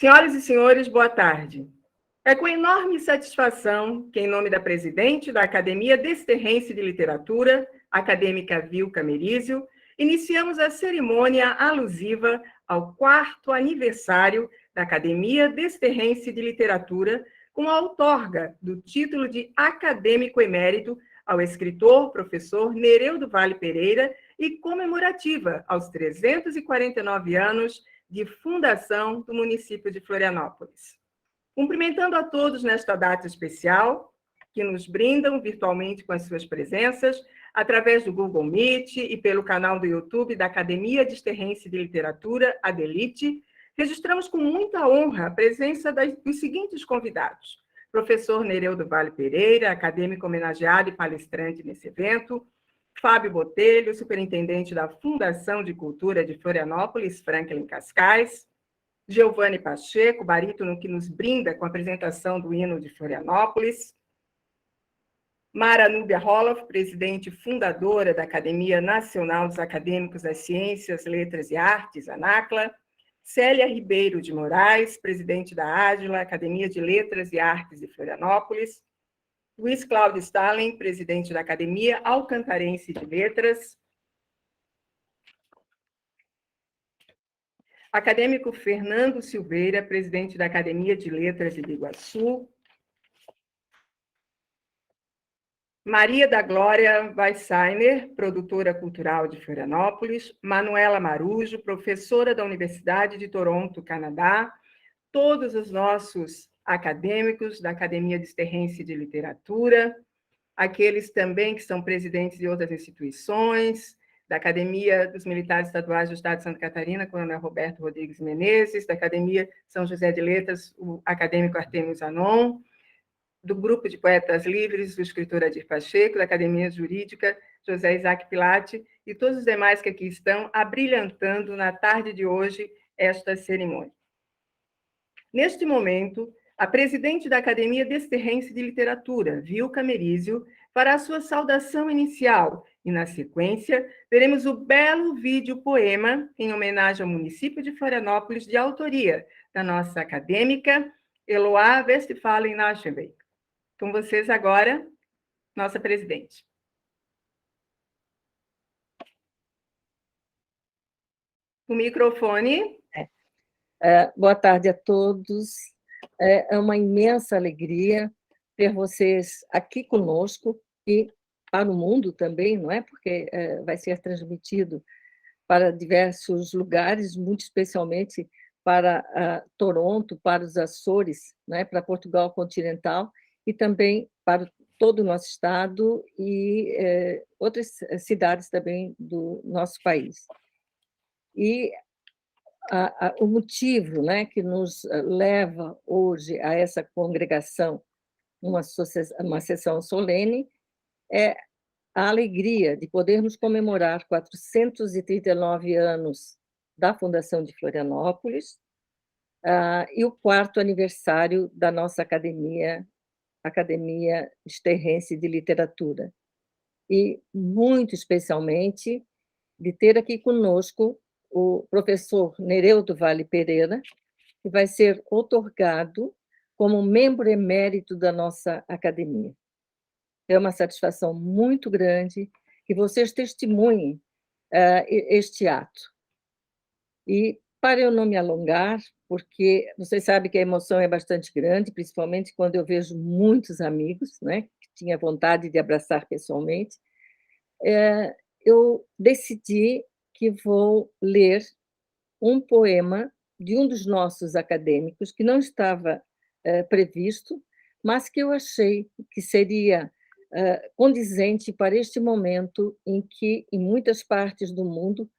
Senhoras e senhores, boa tarde. É com enorme satisfação que, em nome da presidente da Academia Desterrense de Literatura, acadêmica Vilca Merizio, iniciamos a cerimônia alusiva ao 4º aniversário da Academia Desterrense de Literatura, com a outorga do título de acadêmico emérito ao escritor, professor Nereu Vale Pereira e comemorativa aos 349 anos de fundação do município de Florianópolis. Cumprimentando a todos nesta data especial, que nos brindam virtualmente com as suas presenças, através do Google Meet e pelo canal do YouTube da Academia Desterrense de Literatura, ADELITE, registramos com muita honra a presença dos seguintes convidados: professor Nereu Vale Pereira, acadêmico homenageado e palestrante nesse evento; Fábio Botelho, superintendente da Fundação de Cultura de Florianópolis, Franklin Cascais; Giovanni Pacheco, barítono que nos brinda com a apresentação do hino de Florianópolis; Mara Núbia Roloff, presidente e fundadora da Academia Nacional dos Acadêmicos das Ciências, Letras e Artes, ANACLA; Célia Ribeiro de Moraes, presidente da Ágila, Academia de Letras e Artes de Florianópolis; Luiz Cláudio Stalin, presidente da Academia Alcantarense de Letras; acadêmico Fernando Silveira, presidente da Academia de Letras de Biguaçu; Maria da Glória Weissainer, produtora cultural de Florianópolis; Manuela Marujo, professora da Universidade de Toronto, Canadá; todos os nossos acadêmicos da Academia Desterrense de Literatura, aqueles também que são presidentes de outras instituições, da Academia dos Militares Estaduais do Estado de Santa Catarina, Coronel Roberto Rodrigues Menezes, da Academia São José de Letras, o acadêmico Artêmio Zanon, do Grupo de Poetas Livres, do escritor Adir Pacheco, da Academia Jurídica, José Isaac Pilate, e todos os demais que aqui estão abrilhantando na tarde de hoje esta cerimônia. Neste momento, a presidente da Academia Desterrense de Literatura, Vilca Merizio, fará sua saudação inicial e, na sequência, veremos o belo vídeo-poema em homenagem ao município de Florianópolis, de autoria da nossa acadêmica Eloá Westphalen-Naschenbeck. Com vocês agora, nossa presidente. O microfone. Boa tarde a todos. É uma imensa alegria ter vocês aqui conosco e para o mundo também, não é? Porque vai ser transmitido para diversos lugares, muito especialmente para Toronto, para os Açores, né? Para Portugal continental e também para todo o nosso estado e outras cidades também do nosso país. E o motivo, né, que nos leva hoje a essa congregação, uma sessão solene, é a alegria de podermos comemorar 439 anos da Fundação de Florianópolis e o 4º aniversário da nossa Academia Desterrense de Literatura. E, muito especialmente, de ter aqui conosco o professor Nereu Vale Pereira, que vai ser outorgado como membro emérito da nossa academia. É uma satisfação muito grande que vocês testemunhem este ato. E, para eu não me alongar, porque vocês sabem que a emoção é bastante grande, principalmente quando eu vejo muitos amigos, né, que tinha vontade de abraçar pessoalmente, eu decidi que vou ler um poema de um dos nossos acadêmicos, que não estava previsto, mas que eu achei que seria condizente para este momento em que, em muitas partes do mundo,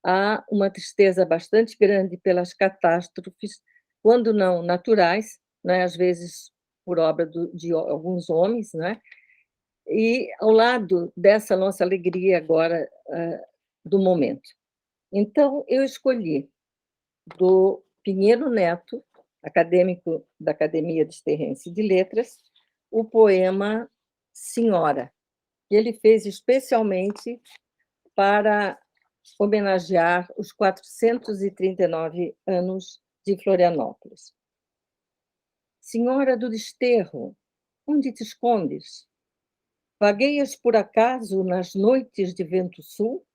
há uma tristeza bastante grande pelas catástrofes, quando não naturais, né, às vezes por obra de alguns homens, né? E ao lado dessa nossa alegria agora do momento. Então, eu escolhi do Pinheiro Neto, acadêmico da Academia Desterrense de Letras, o poema Senhora, que ele fez especialmente para homenagear os 439 anos de Florianópolis. Senhora do Desterro, onde te escondes? Vagueias por acaso nas noites de vento sul?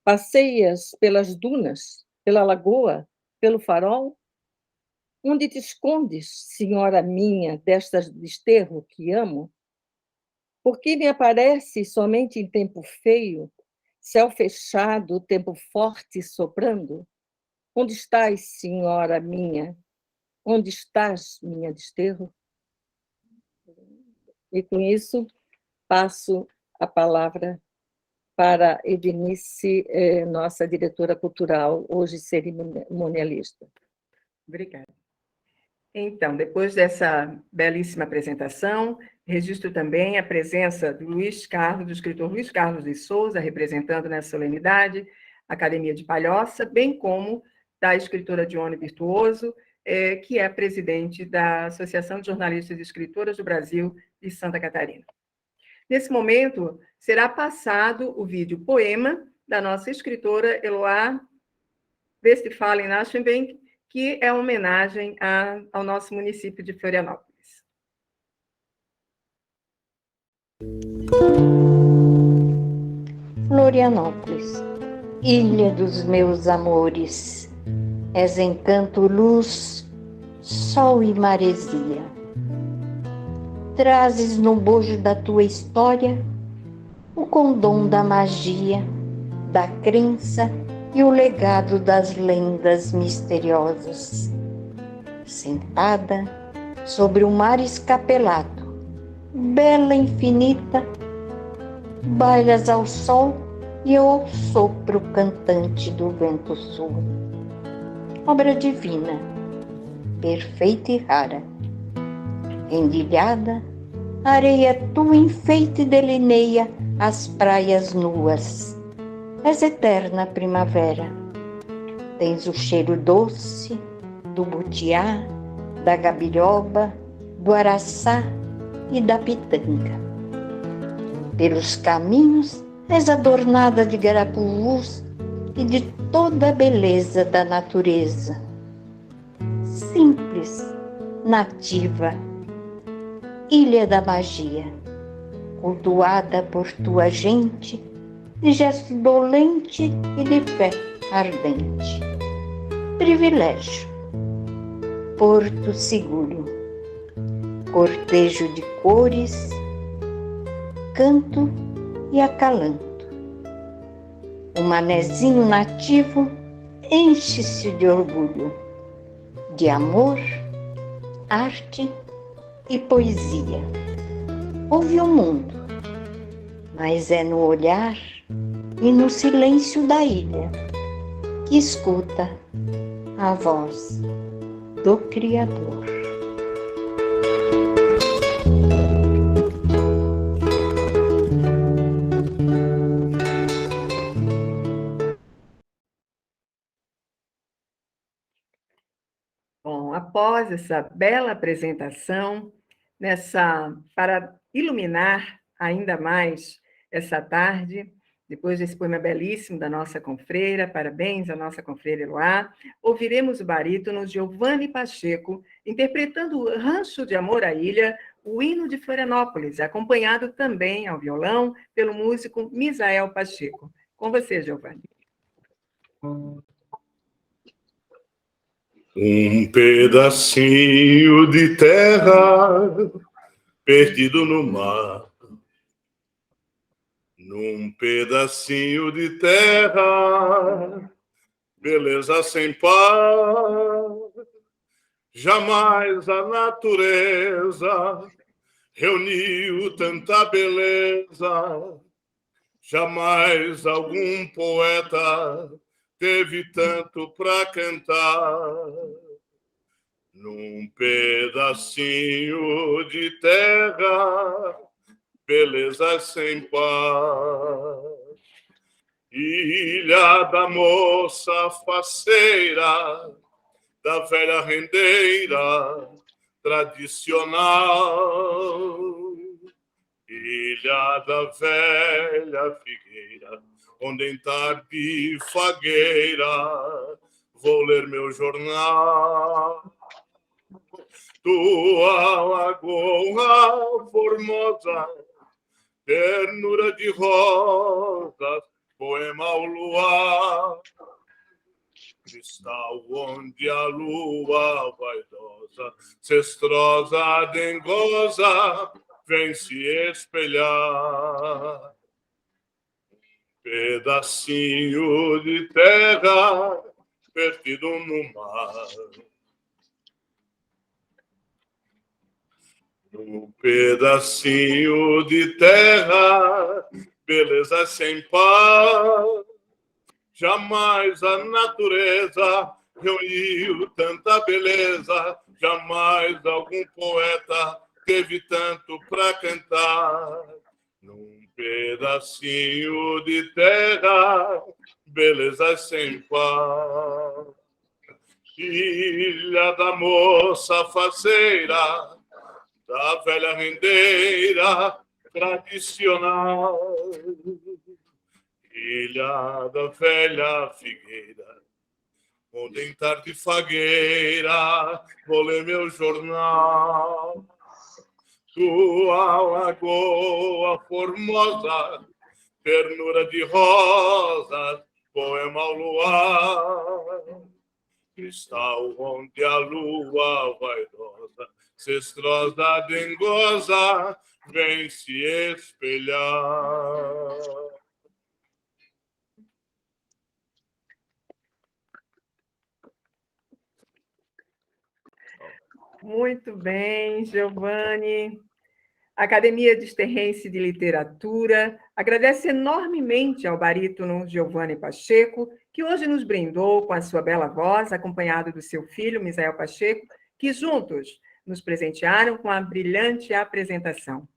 Passeias pelas dunas, pela lagoa, pelo farol? Onde te escondes, senhora minha, desta desterro que amo? Por que me aparece somente em tempo feio, céu fechado, tempo forte soprando? Onde estás, senhora minha? Onde estás, minha desterro? E com isso, passo a palavra para Ednice, nossa diretora cultural, hoje cerimonialista. Obrigada. Então, depois dessa belíssima apresentação, registro também a presença do escritor Luiz Carlos de Souza, representando nessa solenidade a Academia de Palhoça, bem como da escritora Dione Virtuoso, que é presidente da Associação de Jornalistas e Escritoras do Brasil de Santa Catarina. Nesse momento, será passado o vídeo poema da nossa escritora Eloá Westphalen-Aschenbeck, que é uma homenagem ao nosso município de Florianópolis. Florianópolis, ilha dos meus amores, és encanto, luz, sol e maresia. Trazes no bojo da tua história o condom da magia, da crença e o legado das lendas misteriosas. Sentada sobre o mar escapelado, bela infinita, bailas ao sol e eu ao sopro cantante do vento sul. Obra divina, perfeita e rara, endilhada, areia tua enfeite delineia as praias nuas. És eterna primavera, tens o cheiro doce do butiá, da gabiroba, do araçá e da pitanga. Pelos caminhos és adornada de garapuvus e de toda a beleza da natureza. Simples, nativa, ilha da magia, cultuada por tua gente, de gesto dolente e de fé ardente. Privilégio, porto seguro, cortejo de cores, canto e acalanto. O manezinho nativo enche-se de orgulho, de amor, arte e poesia. Ouve o mundo, mas é no olhar e no silêncio da ilha que escuta a voz do Criador. Bom, após essa bela apresentação, para iluminar ainda mais essa tarde, depois desse poema belíssimo da nossa confreira, parabéns à nossa confreira Eloá, ouviremos o barítono Giovanni Pacheco interpretando o Rancho de Amor à Ilha, o hino de Florianópolis, acompanhado também ao violão pelo músico Misael Pacheco. Com você, Giovanni. Um pedacinho de terra perdido no mar, num pedacinho de terra, beleza sem par. Jamais a natureza reuniu tanta beleza, jamais algum poeta teve tanto para cantar. Num pedacinho de terra, beleza sem par. Ilha da moça faceira, da velha rendeira tradicional. Ilha da velha figueira, onde em tarde fagueira vou ler meu jornal. Tua lagoa formosa, ternura de rosas, poema ao luar. Cristal onde a lua vaidosa, cestrosa, dengosa, vem se espelhar. Pedacinho de terra perdido no mar. Um pedacinho de terra, beleza sem par. Jamais a natureza reuniu tanta beleza, jamais algum poeta teve tanto para cantar. Num pedacinho de terra, beleza sem par. Ilha da moça faceira, da velha rendeira tradicional. Ilha da velha figueira, onde em tarde fagueira vou ler meu jornal. Tua lagoa formosa, ternura de rosas, poema ao luar. Cristal onde a lua vaidosa, cestrosa, dengosa, vem se espelhar. Muito bem, Giovanni. A Academia Desterrense de Literatura agradece enormemente ao barítono Giovanni Pacheco, que hoje nos brindou com a sua bela voz, acompanhado do seu filho, Misael Pacheco, que juntos nos presentearam com a brilhante apresentação.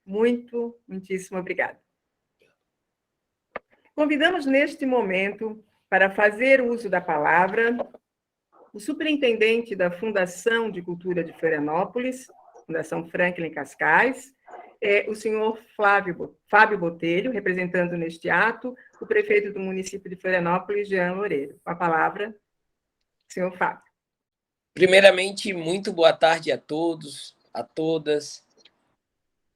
Muitíssimo obrigada. Convidamos neste momento para fazer uso da palavra o superintendente da Fundação de Cultura de Florianópolis, Fundação Franklin Cascais, o senhor Fábio Botelho, representando neste ato o prefeito do município de Florianópolis, Jean Loureiro. Com a palavra, senhor Fábio. Primeiramente, muito boa tarde a todos, a todas.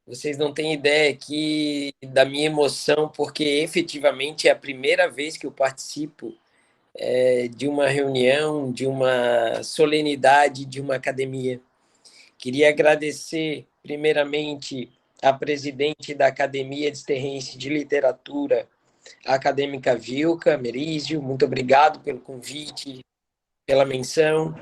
Vocês não têm ideia aqui da minha emoção, porque efetivamente é a primeira vez que eu participo de uma reunião, de uma solenidade, de uma academia. Queria agradecer, primeiramente, a presidente da Academia Desterrense de Literatura, a acadêmica Vilca Merizio, muito obrigado pelo convite, pela menção.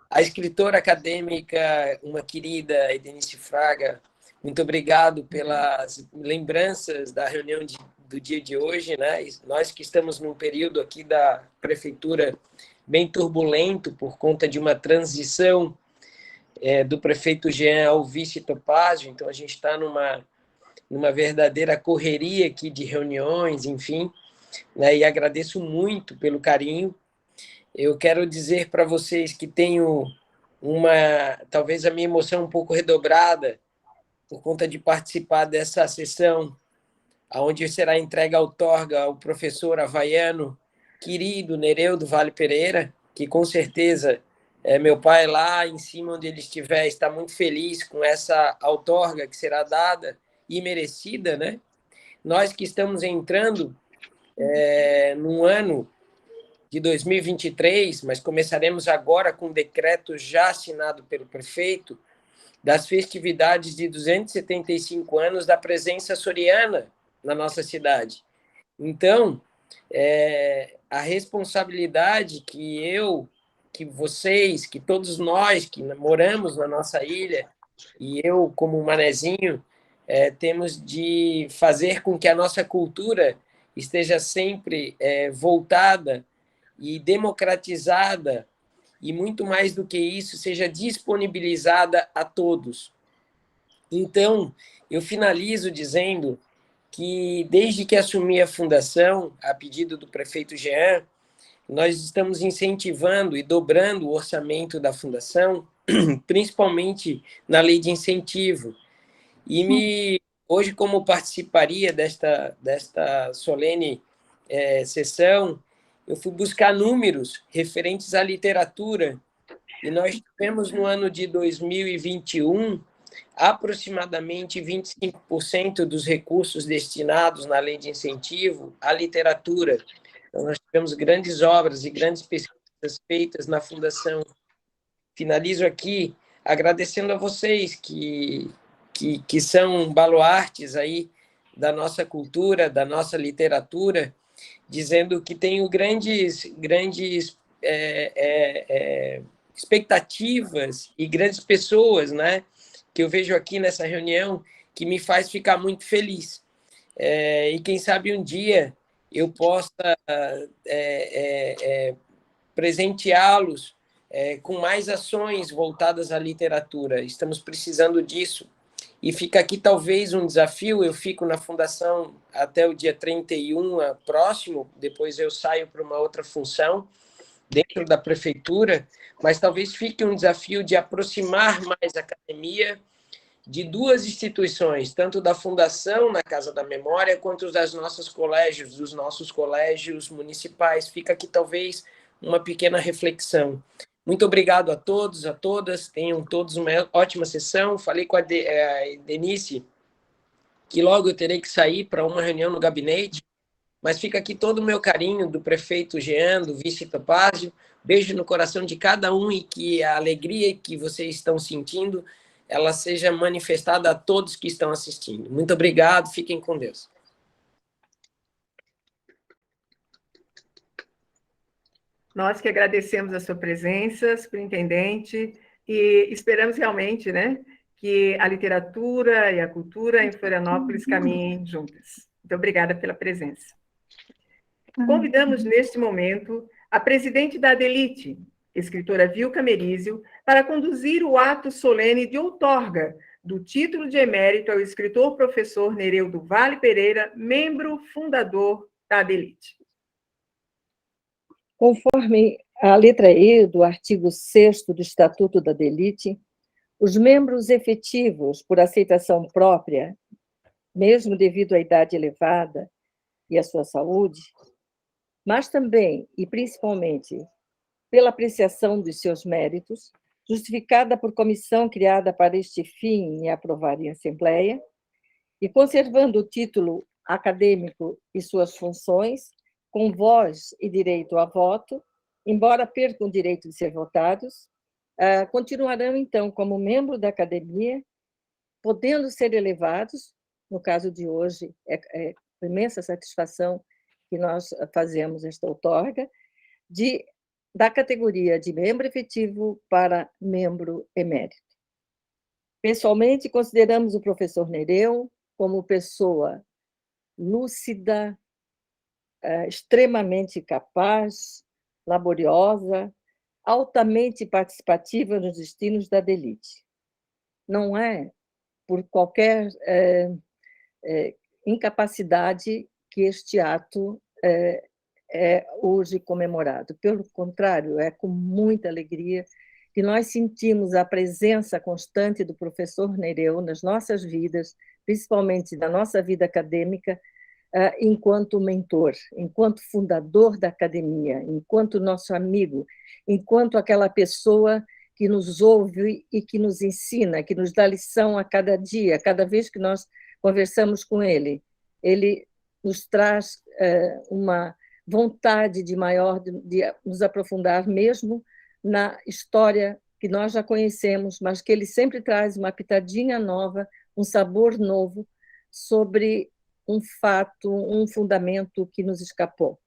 A escritora acadêmica, uma querida, Edenice Fraga, muito obrigado pelas lembranças da reunião do dia de hoje, né? Nós que estamos num período aqui da prefeitura bem turbulento por conta de uma transição do prefeito Jean ao vice Topázio, então a gente está numa verdadeira correria aqui de reuniões, enfim, né? E agradeço muito pelo carinho. Eu quero dizer para vocês que tenho talvez a minha emoção um pouco redobrada por conta de participar dessa sessão, onde será entregue a outorga ao professor havaiano querido Nereu do Vale Pereira, que com certeza meu pai lá em cima onde ele estiver está muito feliz com essa outorga que será dada e merecida, né? Nós que estamos entrando num ano de 2023, mas começaremos agora com um decreto já assinado pelo prefeito das festividades de 275 anos da presença açoriana na nossa cidade. Então, a responsabilidade que vocês, que todos nós que moramos na nossa ilha, e eu como manezinho, temos de fazer com que a nossa cultura esteja sempre voltada e democratizada, e muito mais do que isso, seja disponibilizada a todos. Então, eu finalizo dizendo que, desde que assumi a fundação, a pedido do prefeito Jean, nós estamos incentivando e dobrando o orçamento da fundação, principalmente na lei de incentivo. E hoje, como participaria desta solene sessão, eu fui buscar números referentes à literatura, e nós tivemos no ano de 2021 aproximadamente 25% dos recursos destinados na lei de incentivo à literatura. Então, nós tivemos grandes obras e grandes pesquisas feitas na Fundação. Finalizo aqui agradecendo a vocês que são baluartes aí da nossa cultura, da nossa literatura, dizendo que tenho grandes expectativas e grandes pessoas, né, que eu vejo aqui nessa reunião, que me faz ficar muito feliz. E quem sabe um dia eu possa presenteá-los com mais ações voltadas à literatura. Estamos precisando disso. E fica aqui talvez um desafio, eu fico na Fundação até o dia 31 próximo, depois eu saio para uma outra função dentro da prefeitura, mas talvez fique um desafio de aproximar mais a academia de duas instituições, tanto da Fundação, na Casa da Memória, quanto dos nossos colégios municipais. Fica aqui talvez uma pequena reflexão. Muito obrigado a todos, a todas. Tenham todos uma ótima sessão. Falei com a Denise que logo eu terei que sair para uma reunião no gabinete, mas fica aqui todo o meu carinho do prefeito Jean, do vice Topázio. Beijo no coração de cada um e que a alegria que vocês estão sentindo, ela seja manifestada a todos que estão assistindo. Muito obrigado, fiquem com Deus. Nós que agradecemos a sua presença, superintendente, e esperamos realmente, né, que a literatura e a cultura em Florianópolis caminhem juntas. Muito obrigada pela presença. Convidamos, neste momento, a presidente da ADELITE, escritora Vilca Merizio, para conduzir o ato solene de outorga do título de emérito ao escritor professor Nereu do Vale Pereira, membro fundador da ADELITE. Conforme a letra E do artigo 6º do Estatuto da ADELITE, os membros efetivos, por aceitação própria, mesmo devido à idade elevada e à sua saúde, mas também e principalmente pela apreciação dos seus méritos, justificada por comissão criada para este fim e aprovada em Assembleia, e conservando o título acadêmico e suas funções, com voz e direito a voto, embora percam o direito de ser votados, continuarão, então, como membro da academia, podendo ser elevados, no caso de hoje, é com imensa satisfação que nós fazemos esta outorga, da categoria de membro efetivo para membro emérito. Pessoalmente, consideramos o professor Nereu como pessoa lúcida, extremamente capaz, laboriosa, altamente participativa nos destinos da ADELITE. Não é por qualquer incapacidade que este ato é hoje comemorado. Pelo contrário, é com muita alegria que nós sentimos a presença constante do professor Nereu nas nossas vidas, principalmente na nossa vida acadêmica, enquanto mentor, enquanto fundador da academia, enquanto nosso amigo, enquanto aquela pessoa que nos ouve e que nos ensina, que nos dá lição a cada dia, cada vez que nós conversamos com ele. Ele nos traz uma vontade de nos aprofundar mesmo na história que nós já conhecemos, mas que ele sempre traz uma pitadinha nova, um sabor novo sobre um fato, um fundamento que nos escapou.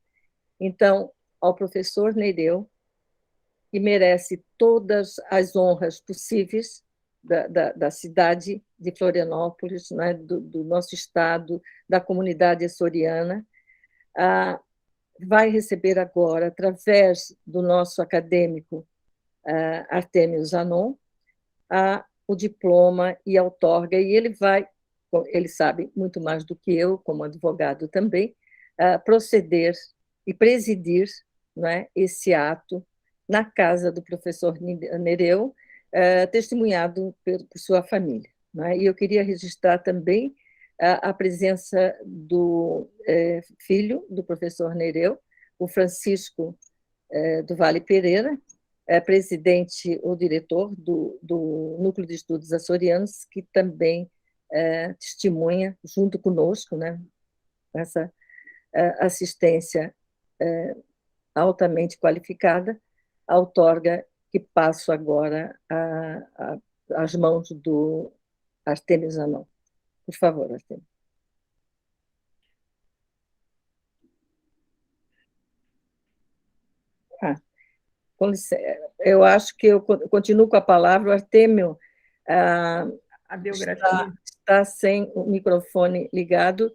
Então, ao professor Nereu, que merece todas as honras possíveis da cidade de Florianópolis, né, do nosso estado, da comunidade açoriana, vai receber agora, através do nosso acadêmico Artêmio Zanon, o diploma e a outorga, e ele sabe muito mais do que eu, como advogado também, proceder e presidir, né, esse ato na casa do professor Nereu, testemunhado por sua família. Né? E eu queria registrar também a presença do filho do professor Nereu, o Francisco do Vale Pereira, é presidente ou diretor do Núcleo de Estudos Açorianos, que também testemunha, junto conosco, né, essa assistência altamente qualificada, a outorga que passo agora às mãos do Artêmio Zanon. Por favor, Artêmio. Com licença, eu acho que eu continuo com a palavra. O Artêmio A biografia. está sem o microfone ligado.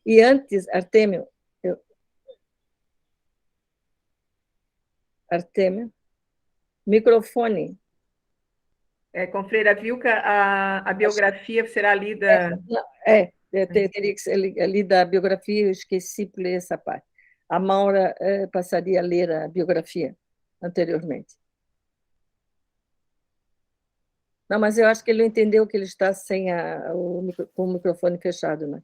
E antes, Artêmio, microfone. Com Freira Vilca, a biografia será lida... Teria que ser lida a biografia, eu esqueci de ler essa parte. A Maura passaria a ler a biografia anteriormente. Não, mas eu acho que ele entendeu que ele está com o microfone fechado, né?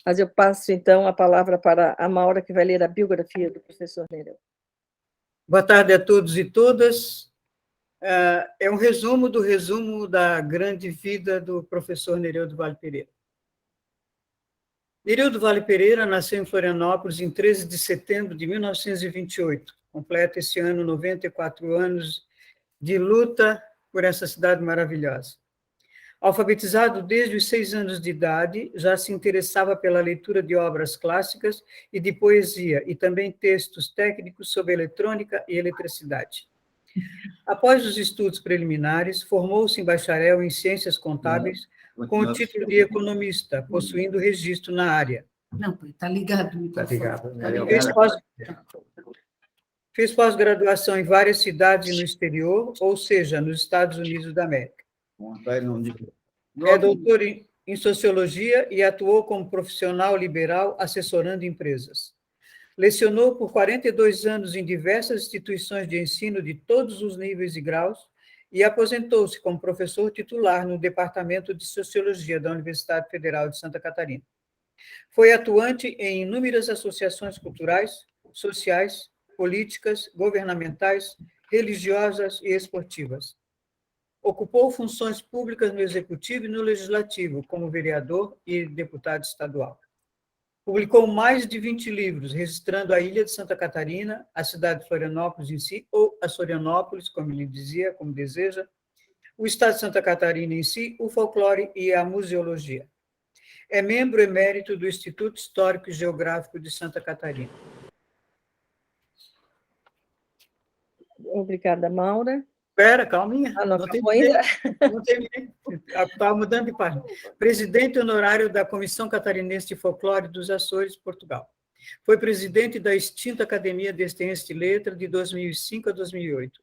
Mas eu passo, então, a palavra para a Maura, que vai ler a biografia do professor Nereu. Boa tarde a todos e todas. É um resumo do resumo da grande vida do professor Nereu do Vale Pereira. Nereu do Vale Pereira nasceu em Florianópolis em 13 de setembro de 1928. Completa esse ano 94 anos de luta por essa cidade maravilhosa. Alfabetizado desde os 6 anos de idade, já se interessava pela leitura de obras clássicas e de poesia, e também textos técnicos sobre eletrônica e eletricidade. Após os estudos preliminares, formou-se em bacharel em Ciências Contábeis, com o título de economista, possuindo registro na área. Não, está ligado. Está ligado. Fez pós-graduação em várias cidades no exterior, ou seja, nos Estados Unidos da América. É doutor em Sociologia e atuou como profissional liberal assessorando empresas. Lecionou por 42 anos em diversas instituições de ensino de todos os níveis e graus e aposentou-se como professor titular no Departamento de Sociologia da Universidade Federal de Santa Catarina. Foi atuante em inúmeras associações culturais, sociais, políticas, governamentais, religiosas e esportivas. Ocupou funções públicas no Executivo e no Legislativo, como vereador e deputado estadual. Publicou mais de 20 livros, registrando a ilha de Santa Catarina, a cidade de Florianópolis em si, ou a Sorianópolis, como ele dizia, como deseja, o estado de Santa Catarina em si, o folclore e a museologia. É membro emérito do Instituto Histórico e Geográfico de Santa Catarina. Obrigada, Maura. Espera, calminha. Não acabou ainda? Não terminei. Estava mudando de página. Presidente honorário da Comissão Catarinense de Folclore dos Açores, Portugal. Foi presidente da extinta Academia Desterrense de Letras de 2005 a 2008.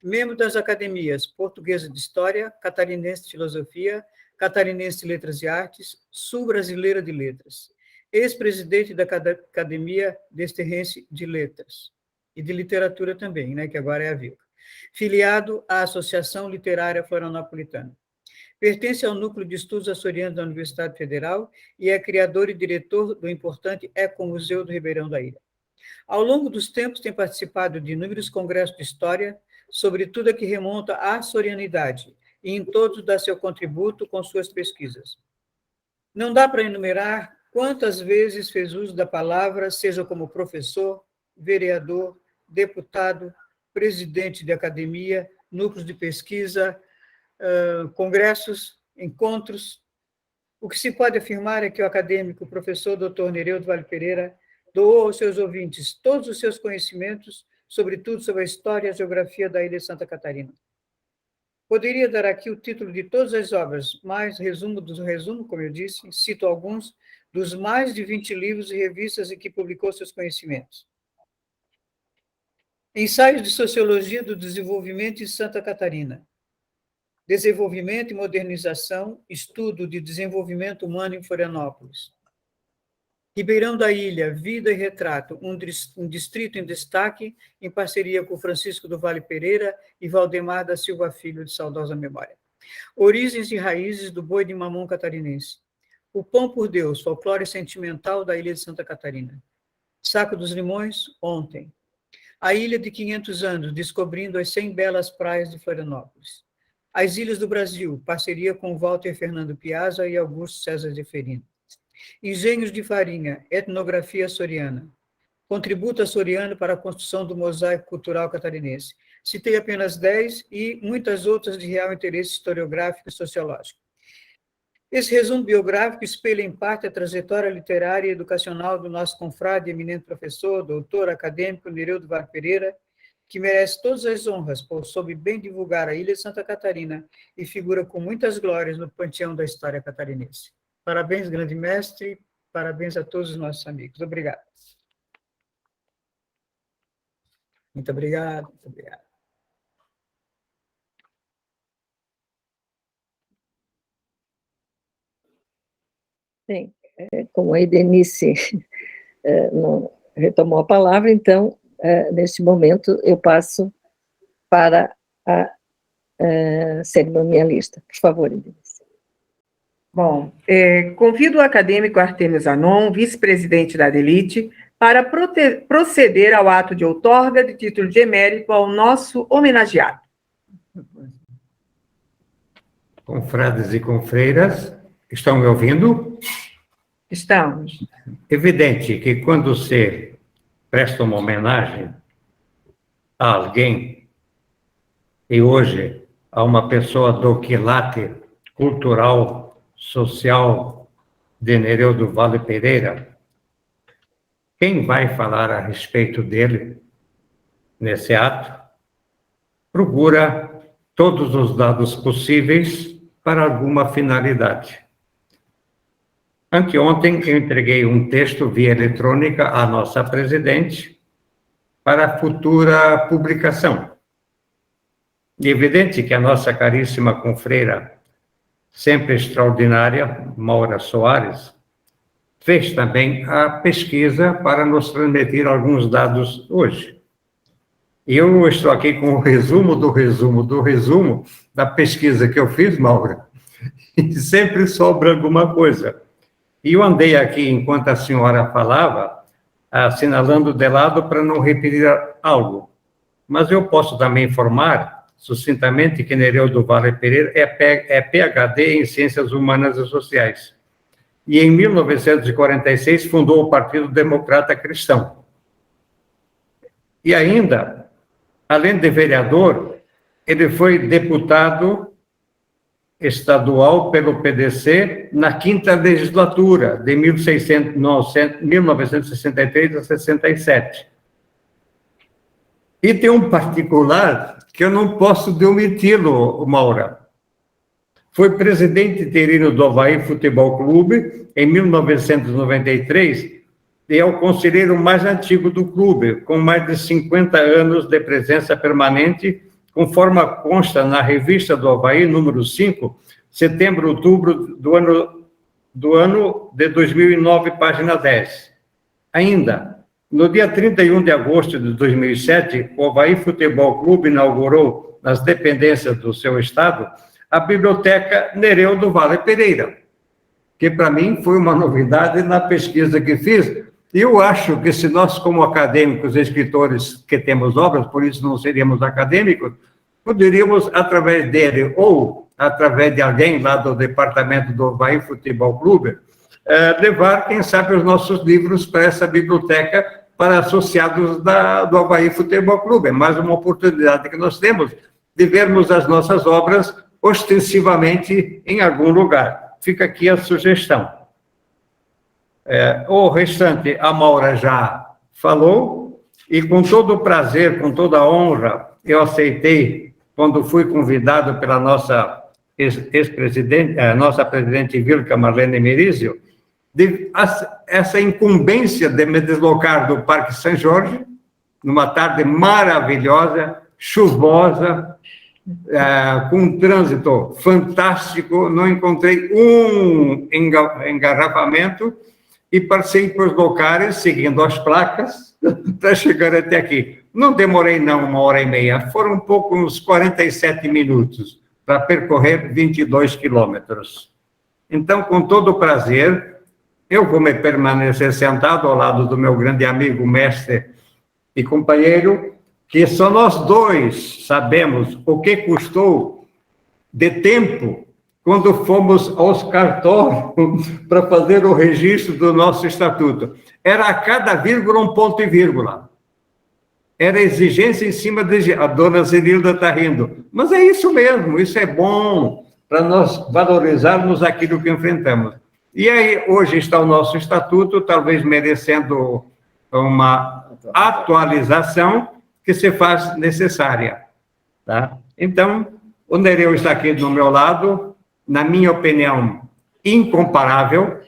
Membro das academias Portuguesa de História, Catarinense de Filosofia, Catarinense de Letras e Artes, Sul-Brasileira de Letras. Ex-presidente da Academia Desterrense de Letras e de Literatura também, né, que agora é a Vilca. Filiado à Associação Literária Florianopolitana. Pertence ao Núcleo de Estudos Açorianos da Universidade Federal e é criador e diretor do importante Ecomuseu do Ribeirão da Ilha. Ao longo dos tempos, tem participado de inúmeros congressos de história, sobretudo a que remonta à açorianidade, e em todos dá seu contributo com suas pesquisas. Não dá para enumerar quantas vezes fez uso da palavra, seja como professor, vereador, deputado, presidente de academia, núcleos de pesquisa, congressos, encontros. O que se pode afirmar é que o acadêmico, o professor Dr. Nereu do Vale Pereira, doou aos seus ouvintes todos os seus conhecimentos, sobretudo sobre a história e a geografia da ilha de Santa Catarina. Poderia dar aqui o título de todas as obras, mas resumo do resumo, como eu disse, cito alguns dos mais de 20 livros e revistas em que publicou seus conhecimentos. Ensaios de Sociologia do Desenvolvimento em Santa Catarina. Desenvolvimento e Modernização, Estudo de Desenvolvimento Humano em Florianópolis. Ribeirão da Ilha, Vida e Retrato, um distrito em destaque, em parceria com Francisco do Vale Pereira e Valdemar da Silva Filho, de saudosa memória. Origens e Raízes do Boi de Mamão Catarinense. O Pão por Deus, folclore sentimental da ilha de Santa Catarina. Saco dos Limões, ontem. A Ilha de 500 anos, descobrindo as 100 belas praias de Florianópolis. As Ilhas do Brasil, parceria com Walter Fernando Piazza e Augusto César Zeferino. Engenhos de farinha, etnografia açoriana. Contributo açoriano para a construção do mosaico cultural catarinense. Citei apenas 10 e muitas outras de real interesse historiográfico e sociológico. Esse resumo biográfico espelha em parte a trajetória literária e educacional do nosso confrade e eminente professor, doutor acadêmico Nereudo Vale Pereira, que merece todas as honras por soube bem divulgar a Ilha de Santa Catarina e figura com muitas glórias no panteão da história catarinense. Parabéns, grande mestre, parabéns a todos os nossos amigos. Obrigado. Muito obrigado, muito obrigado. Bem, como a Edenice não retomou a palavra, então, neste momento, eu passo para a cerimonialista. Por favor, Edenice. Bom, convido o acadêmico Artêmio Zanon, vice-presidente da ADELITE, para proceder ao ato de outorga de título de emérito ao nosso homenageado. Confrades e confreiras, estão me ouvindo? Estamos. Evidente que quando se presta uma homenagem a alguém, e hoje a uma pessoa do quilate cultural, social de Nereudo Vale Pereira, quem vai falar a respeito dele nesse ato procura todos os dados possíveis para alguma finalidade. Anteontem, eu entreguei um texto via eletrônica à nossa presidente para futura publicação. E é evidente que a nossa caríssima confreira, sempre extraordinária, Maura Soares, fez também a pesquisa para nos transmitir alguns dados hoje. Eu estou aqui com o resumo do resumo do resumo da pesquisa que eu fiz, Maura, e sempre sobra alguma coisa. E eu andei aqui, enquanto a senhora falava, assinalando de lado para não repetir algo. Mas eu posso também informar, sucintamente, que Nereudo Vale Pereira é PhD em Ciências Humanas e Sociais. E em 1946 fundou o Partido Democrata Cristão. E ainda, além de vereador, ele foi deputado estadual pelo PDC na 5ª legislatura, de 1963 a 67. E tem um particular que eu não posso de omiti-lo, Maura. Foi presidente interino do Avaí Futebol Clube em 1993 e é o conselheiro mais antigo do clube, com mais de 50 anos de presença permanente, conforme consta na revista do Avaí, número 5, setembro-outubro do ano de 2009, página 10. Ainda, no dia 31 de agosto de 2007, o Avaí Futebol Clube inaugurou, nas dependências do seu estado, a Biblioteca Nereudo Vale Pereira, que para mim foi uma novidade na pesquisa que fiz. E eu acho que se nós, como acadêmicos e escritores que temos obras, por isso não seríamos acadêmicos, poderíamos, através dele ou através de alguém lá do departamento do Avaí Futebol Clube, levar, quem sabe, os nossos livros para essa biblioteca para associados do Avaí Futebol Clube. É mais uma oportunidade que nós temos de vermos as nossas obras ostensivamente em algum lugar. Fica aqui a sugestão. O restante, a Maura já falou, e com todo o prazer, com toda a honra, eu aceitei, quando fui convidado pela nossa ex-presidente, nossa presidente Vilca Marlene Merizio, essa incumbência de me deslocar do Parque São Jorge, numa tarde maravilhosa, chuvosa, com um trânsito fantástico, não encontrei um engarrafamento e passei por locais, seguindo as placas, para chegar até aqui. Não demorei, não, 1h30, foram uns 47 minutos para percorrer 22 quilômetros. Então, com todo o prazer, eu vou me permanecer sentado ao lado do meu grande amigo, mestre e companheiro, que só nós dois sabemos o que custou de tempo quando fomos aos cartórios para fazer o registro do nosso estatuto. Era a cada vírgula um ponto e vírgula. Era exigência em cima de... A dona Zenilda está rindo. Mas é isso mesmo, isso é bom para nós valorizarmos aquilo que enfrentamos. E aí, hoje está o nosso estatuto, talvez merecendo uma atualização que se faz necessária. Tá? Então, o Nereu está aqui do meu lado, na minha opinião, incomparável.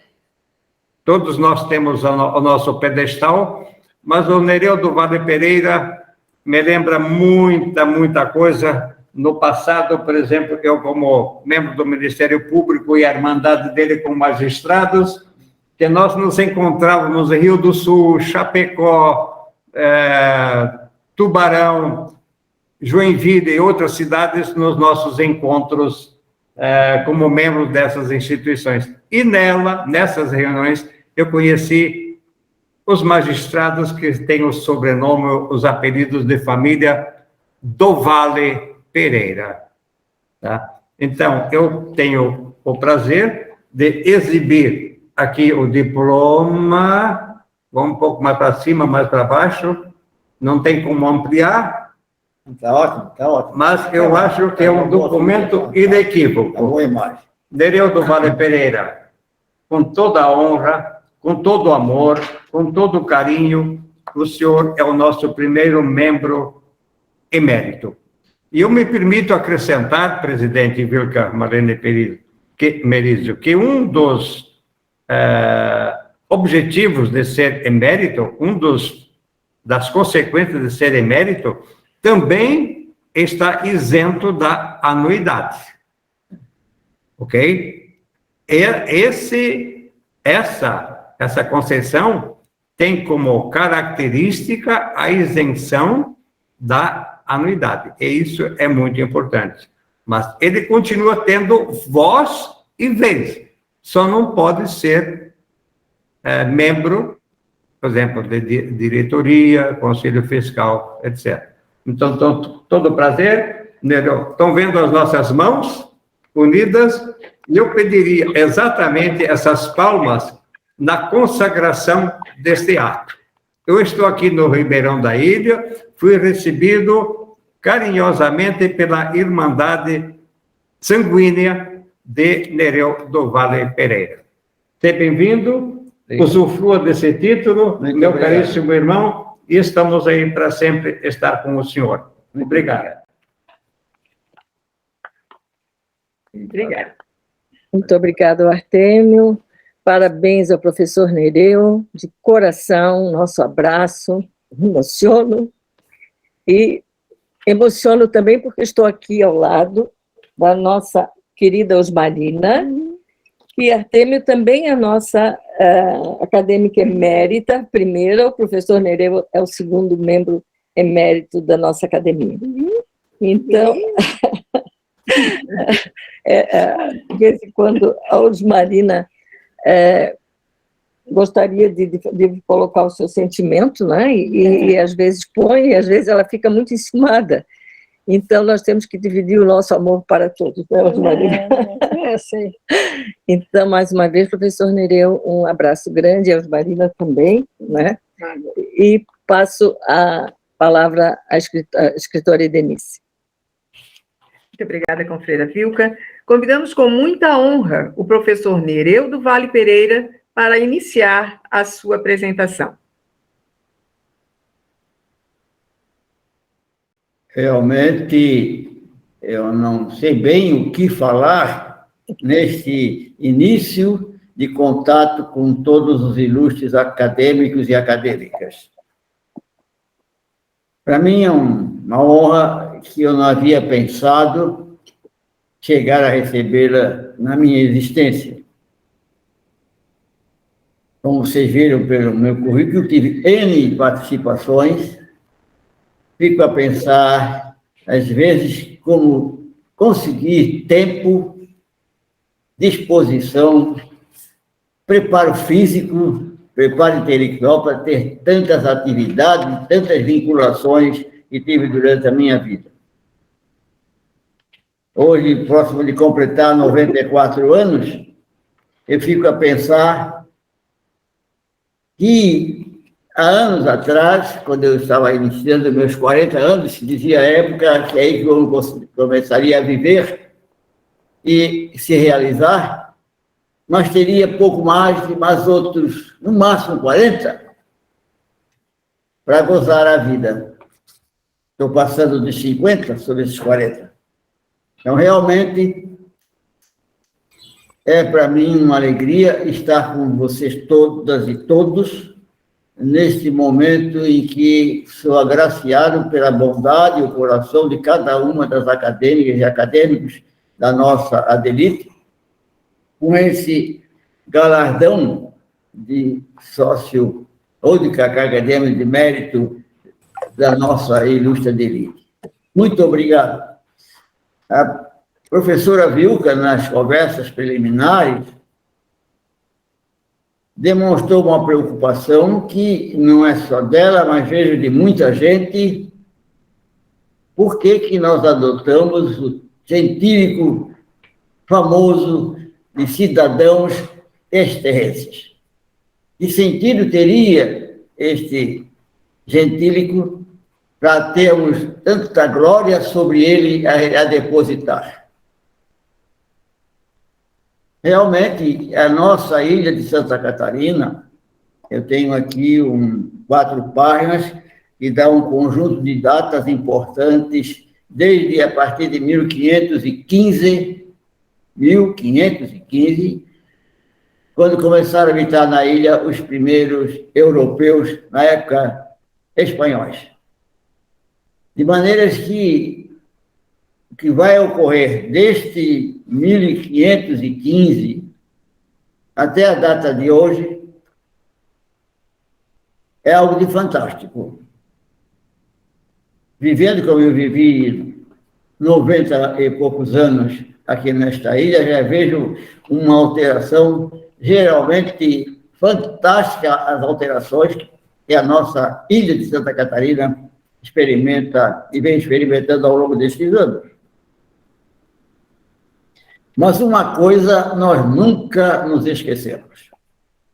Todos nós temos o nosso pedestal, mas o Nereu do Vale Pereira me lembra muita coisa. No passado, por exemplo, eu como membro do Ministério Público e a irmandade dele com magistrados, que nós nos encontrávamos em Rio do Sul, Chapecó, Tubarão, Joinville e outras cidades nos nossos encontros como membros dessas instituições. E nessas reuniões, eu conheci os magistrados que têm o sobrenome, os apelidos de família do Vale Pereira. Tá? Então, eu tenho o prazer de exibir aqui o diploma, vamos um pouco mais para cima, mais para baixo, não tem como ampliar. Está ótimo. Mas eu acho que é um documento inequívoco. Boa imagem. Nereu do Vale Pereira, com toda a honra, com todo o amor, com todo o carinho, o senhor é o nosso primeiro membro emérito. E eu me permito acrescentar, presidente Vilca Marlene Merizio, que um dos objetivos de ser emérito, das consequências de ser emérito, também está isento da anuidade. Ok? Essa concessão tem como característica a isenção da anuidade. E isso é muito importante. Mas ele continua tendo voz e vez. Só não pode ser membro, por exemplo, de diretoria, conselho fiscal, etc. Então, todo prazer, Nereu. Estão vendo as nossas mãos unidas? E eu pediria exatamente essas palmas na consagração deste ato. Eu estou aqui no Ribeirão da Ilha, fui recebido carinhosamente pela Irmandade Sanguínea de Nereu do Vale Pereira. Seja bem-vindo, usufrua desse título, meu caríssimo irmão, e estamos aí para sempre estar com o senhor. Obrigado. Obrigada. Muito obrigado, Artêmio. Parabéns ao professor Nereu, de coração, nosso abraço, emociono. E emociono também porque estou aqui ao lado da nossa querida Osmarina, que Artêmio também é nossa acadêmica emérita, primeira, o professor Nereu é o segundo membro emérito da nossa academia. Então, de vez em quando, a Osmarina gostaria de colocar o seu sentimento, né? E às vezes põe, e às vezes ela fica muito enciumada. Então, nós temos que dividir o nosso amor para todos, né, Osmarina? Sim. Então, mais uma vez, professor Nereu, um abraço grande, a Osmarina também, né? E passo a palavra à escritora Denise. Muito obrigada, confreira Vilca. Convidamos com muita honra o professor Nereu do Vale Pereira para iniciar a sua apresentação. Realmente, eu não sei bem o que falar neste início de contato com todos os ilustres acadêmicos e acadêmicas. Para mim é uma honra que eu não havia pensado chegar a recebê-la na minha existência. Como vocês viram pelo meu currículo, tive N participações. Fico a pensar, às vezes, como conseguir tempo, disposição preparo físico, preparo intelectual para ter tantas atividades, tantas vinculações que tive durante a minha vida. Hoje, próximo de completar 94 anos, eu fico a pensar que, há anos atrás, quando eu estava iniciando meus 40 anos, se dizia a época que é aí que eu começaria a viver e se realizar, mas teria pouco mais outros, no máximo 40, para gozar a vida. Estou passando dos 50 sobre esses 40. Então, realmente, é para mim uma alegria estar com vocês todas e todos neste momento em que sou agraciado pela bondade e o coração de cada uma das acadêmicas e acadêmicos da nossa Adelite, com esse galardão de sócio ou de acadêmico de mérito da nossa ilustre Adelite. Muito obrigado. A professora Vilca, nas conversas preliminares, demonstrou uma preocupação que não é só dela, mas vejo de muita gente. Por que nós adotamos o gentílico famoso de cidadãos extraterrestres? Que sentido teria este gentílico para termos tanta glória sobre ele a depositar? Realmente, a nossa ilha de Santa Catarina, eu tenho aqui 4 páginas que dá um conjunto de datas importantes, desde a partir de 1515, quando começaram a habitar na ilha os primeiros europeus, na época, espanhóis. De maneiras que o que vai ocorrer desde 1515 até a data de hoje é algo de fantástico. Vivendo como eu vivi 90 e poucos anos aqui nesta ilha, já vejo uma alteração geralmente fantástica, as alterações que a nossa ilha de Santa Catarina experimenta e vem experimentando ao longo destes anos. Mas uma coisa nós nunca nos esquecemos,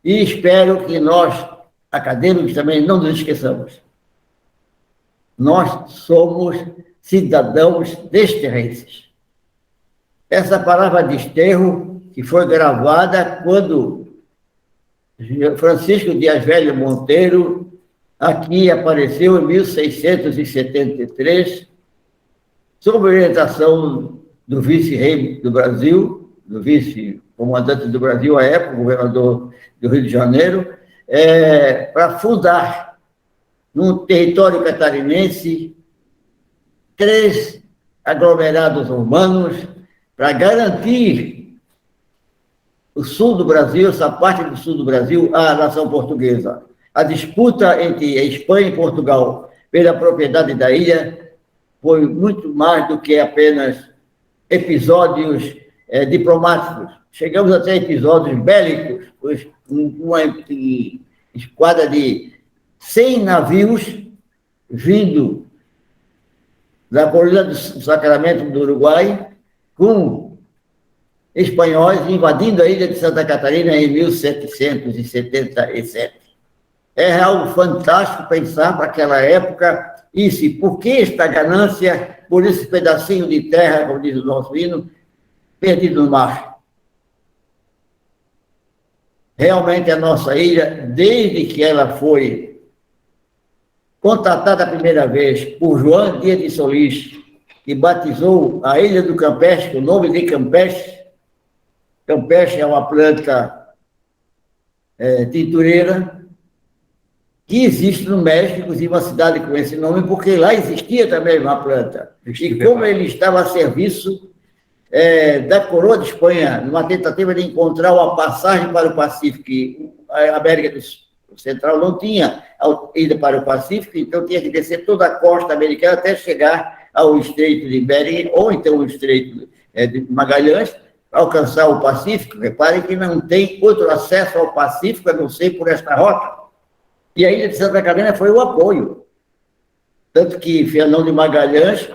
e espero que nós, acadêmicos, também não nos esqueçamos. Nós somos cidadãos desterrenses. Essa palavra desterro, que foi gravada quando Francisco Dias Velho Monteiro aqui apareceu em 1673, sob orientação do vice-rei do Brasil, do vice-comandante do Brasil à época, governador do Rio de Janeiro, para fundar no território catarinense 3 aglomerados urbanos para garantir o sul do Brasil, essa parte do sul do Brasil, à nação portuguesa. A disputa entre a Espanha e Portugal pela propriedade da ilha foi muito mais do que apenas episódios diplomáticos. Chegamos até episódios bélicos, uma esquadra de 100 navios vindo da colina do Sacramento do Uruguai, com espanhóis invadindo a ilha de Santa Catarina em 1777. É algo fantástico pensar para aquela época isso. E por que esta ganância por esse pedacinho de terra, como diz o nosso hino, perdido no mar? Realmente a nossa ilha, desde que ela foi contatada a primeira vez por João Dias de Solís, que batizou a ilha do Campeche, com o nome de Campeche. Campeche é uma planta tintureira que existe no México, inclusive uma cidade com esse nome, porque lá existia também uma planta. E como ele estava a serviço da coroa de Espanha, numa tentativa de encontrar uma passagem para o Pacífico, e a América Central não tinha ida para o Pacífico, então tinha que descer toda a costa americana até chegar ao Estreito de Bering, ou então o Estreito de Magalhães, alcançar o Pacífico. Reparem que não tem outro acesso ao Pacífico a não ser por esta rota. E a ilha de Santa Catarina foi o apoio. Tanto que Fernão de Magalhães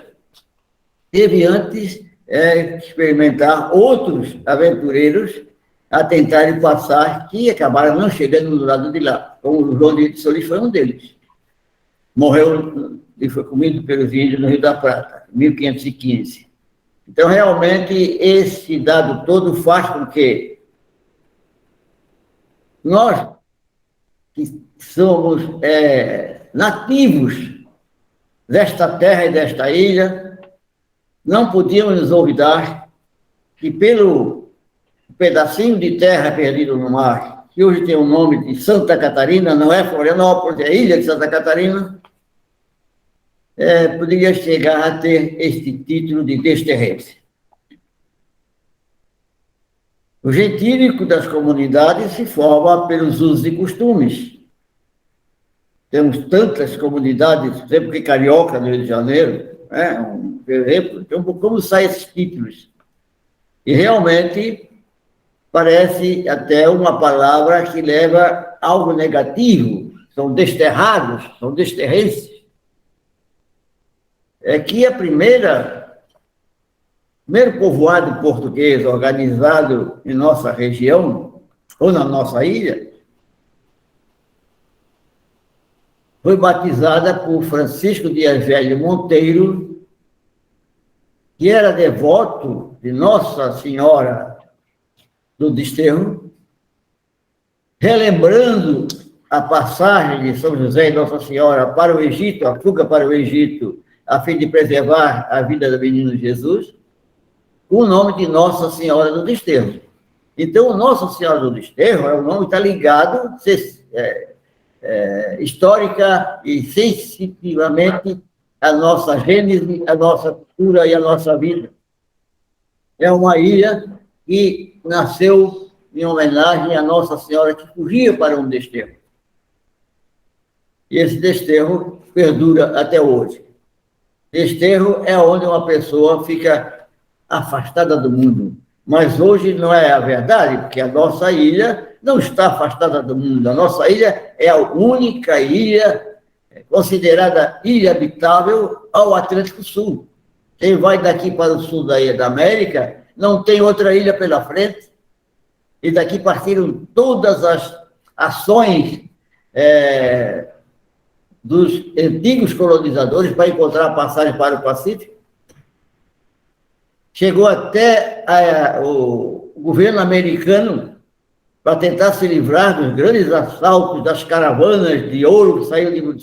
teve antes experimentar outros aventureiros a tentarem passar, que acabaram não chegando do lado de lá. Como o João de Solis foi um deles. Morreu e foi comido pelos índios no Rio da Prata, em 1515. Então, realmente, esse dado todo faz com que nós, que somos nativos desta terra e desta ilha, não podíamos nos olvidar que pelo pedacinho de terra perdido no mar, que hoje tem o nome de Santa Catarina, não é Florianópolis, é a ilha de Santa Catarina, poderia chegar a ter este título de desterrência. O gentílico das comunidades se forma pelos usos e costumes. Temos tantas comunidades, por exemplo, que Carioca, no Rio de Janeiro, por exemplo, então, como saem esses títulos? E realmente parece até uma palavra que leva a algo negativo, são desterrados, são desterrenses. É que o primeiro povoado português organizado em nossa região, ou na nossa ilha, foi batizada por Francisco Dias Velho Monteiro, que era devoto de Nossa Senhora do Desterro, relembrando a passagem de São José e Nossa Senhora para o Egito, a fuga para o Egito, a fim de preservar a vida do menino Jesus, com o nome de Nossa Senhora do Desterro. Então, Nossa Senhora do Desterro é um nome que está ligado histórica e sensitivamente à nossa gênese, à nossa cultura e à nossa vida. É uma ilha que nasceu em homenagem à Nossa Senhora que fugia para um desterro. E esse desterro perdura até hoje. Desterro é onde uma pessoa fica afastada do mundo. Mas hoje não é a verdade, porque a nossa ilha não está afastada do mundo. A nossa ilha é a única ilha considerada ilha habitável ao Atlântico Sul. Quem vai daqui para o sul da América não tem outra ilha pela frente. E daqui partiram todas as ações dos antigos colonizadores para encontrar a passagem para o Pacífico. Chegou até o governo americano para tentar se livrar dos grandes assaltos das caravanas de ouro que saíram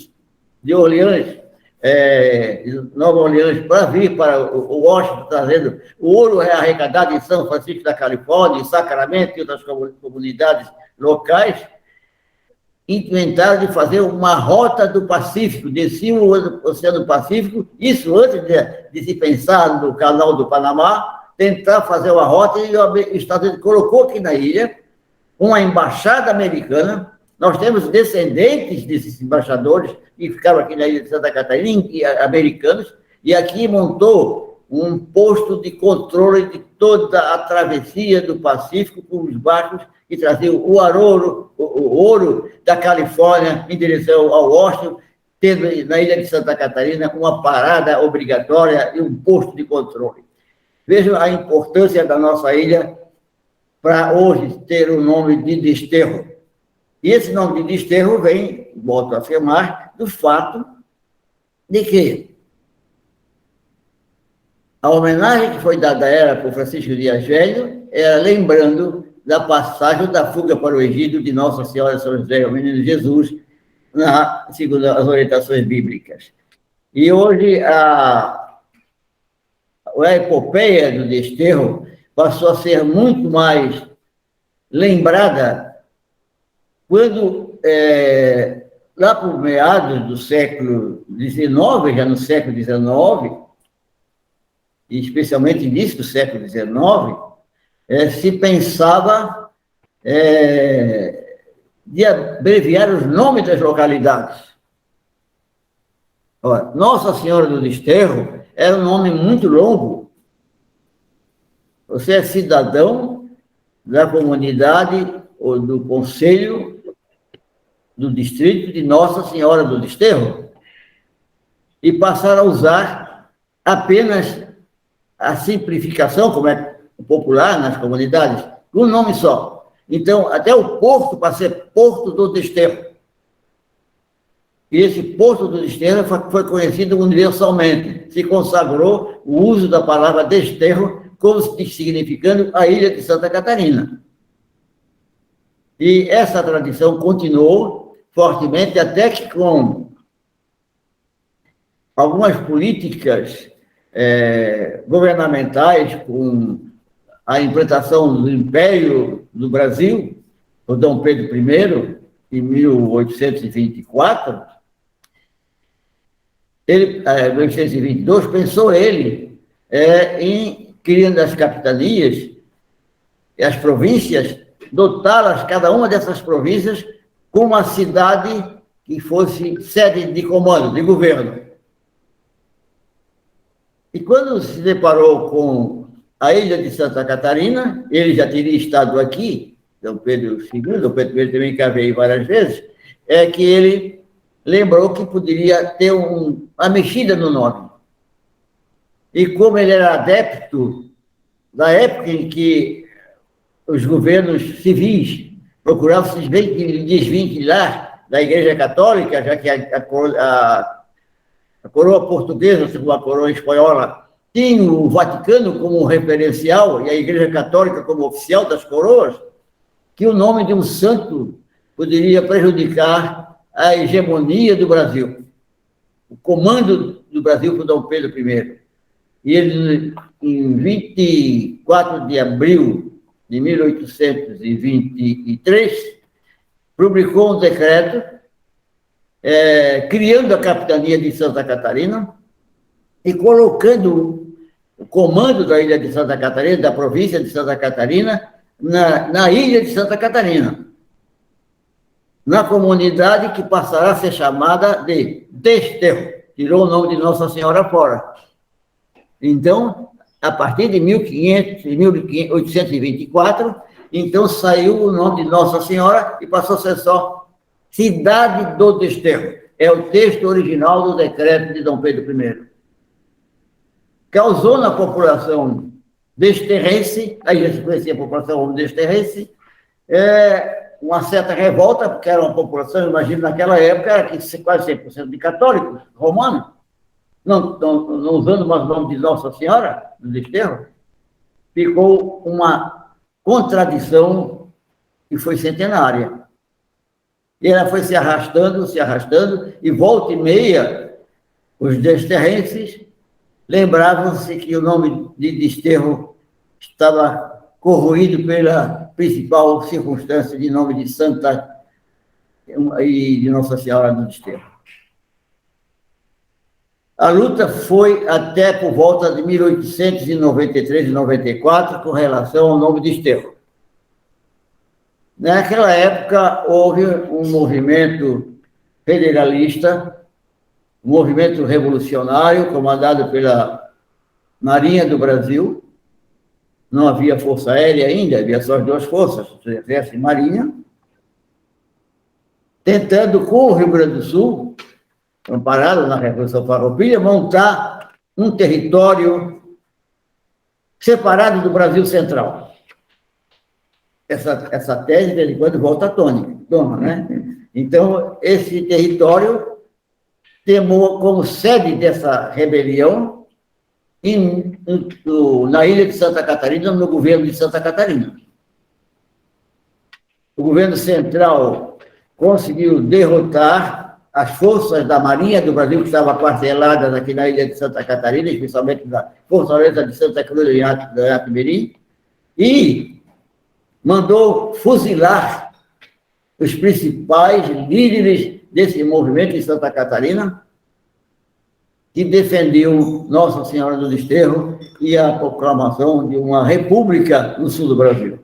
de Orleans, de Nova Orleans, para vir para o Washington, trazendo o ouro arrecadado em São Francisco da Califórnia, em Sacramento e outras comunidades locais. Inventaram de fazer uma rota do Pacífico, desciam o Oceano Pacífico, isso antes de se pensar no Canal do Panamá, tentar fazer uma rota, e o Estados Unidos colocou aqui na ilha uma embaixada americana. Nós temos descendentes desses embaixadores que ficaram aqui na ilha de Santa Catarina, americanos, e aqui montou um posto de controle de toda a travessia do Pacífico com os barcos que traziam o ouro da Califórnia em direção ao Washington, tendo na ilha de Santa Catarina uma parada obrigatória e um posto de controle. Vejam a importância da nossa ilha para hoje ter o nome de Desterro. E esse nome de Desterro vem, volto a afirmar, do fato de que a homenagem que foi dada a ela por Francisco Dias Velho era lembrando da passagem da fuga para o Egito de Nossa Senhora São José, o menino Jesus, segundo as orientações bíblicas. E hoje a epopeia do Desterro passou a ser muito mais lembrada quando, lá por meados do século XIX, já no século XIX, e especialmente início do século XIX, se pensava de abreviar os nomes das localidades. Ora, Nossa Senhora do Desterro era um nome muito longo. você é cidadão da comunidade ou do conselho do distrito de Nossa Senhora do Desterro e passar a usar apenas a simplificação, como é popular nas comunidades, um nome só. Então, até o porto para ser Porto do Desterro. E esse Porto do Desterro foi conhecido universalmente. Se consagrou o uso da palavra desterro como significando a ilha de Santa Catarina. E essa tradição continuou fortemente até que, com algumas políticas governamentais, com a implantação do Império do Brasil, por Dom Pedro I, em 1824, 1822, pensou ele em criando as capitanias e as províncias, dotá-las, cada uma dessas províncias, com uma cidade que fosse sede de comando, de governo. E quando se deparou com a ilha de Santa Catarina, ele já teria estado aqui, Dom Pedro II, Dom Pedro I também veio várias vezes, é que ele lembrou que poderia ter uma mexida no nome. E como ele era adepto da época em que os governos civis procuravam se desvincular da Igreja Católica, já que a coroa portuguesa, segundo a coroa espanhola, tinha o Vaticano como referencial e a Igreja Católica como oficial das coroas, que o nome de um santo poderia prejudicar a hegemonia do Brasil, o comando do Brasil por Dom Pedro I. E ele, em 24 de abril de 1823, publicou um decreto criando a capitania de Santa Catarina e colocando o comando da ilha de Santa Catarina, da província de Santa Catarina, na ilha de Santa Catarina, na comunidade que passará a ser chamada de Desterro. Tirou o nome de Nossa Senhora fora. Então, a partir de 1824, então saiu o nome de Nossa Senhora e passou a ser só Cidade do Desterro. É o texto original do decreto de Dom Pedro I. Causou na população desterrense, aí já se conhecia a população como desterrense, uma certa revolta, porque era uma população, imagino, naquela época, era quase 100% de católicos romanos, não usando mais o nome de Nossa Senhora do Desterro. Ficou uma contradição que foi centenária. E ela foi se arrastando, e volta e meia, os desterrenses lembravam-se que o nome de Desterro estava corroído pela principal circunstância de nome de Santa e de Nossa Senhora do Desterro. A luta foi até por volta de 1893 e 94 com relação ao nome Desterro. Naquela época, houve um movimento federalista, um movimento revolucionário, comandado pela Marinha do Brasil. Não havia força aérea ainda, havia só as duas forças, Exército e Marinha, tentando, com o Rio Grande do Sul, amparado na Revolução Farroupilha, montar um território separado do Brasil Central. Essa tese, de vez em quando, volta à tona, né? Então, esse território tomou como sede dessa rebelião na ilha de Santa Catarina, no governo de Santa Catarina. O governo central conseguiu derrotar as forças da Marinha do Brasil, que estavam quarteladas aqui na ilha de Santa Catarina, especialmente na Fortaleza de Santa Cruz de Iapimirim, e mandou fuzilar os principais líderes desse movimento em Santa Catarina, que defendeu Nossa Senhora do Desterro e a proclamação de uma república no sul do Brasil.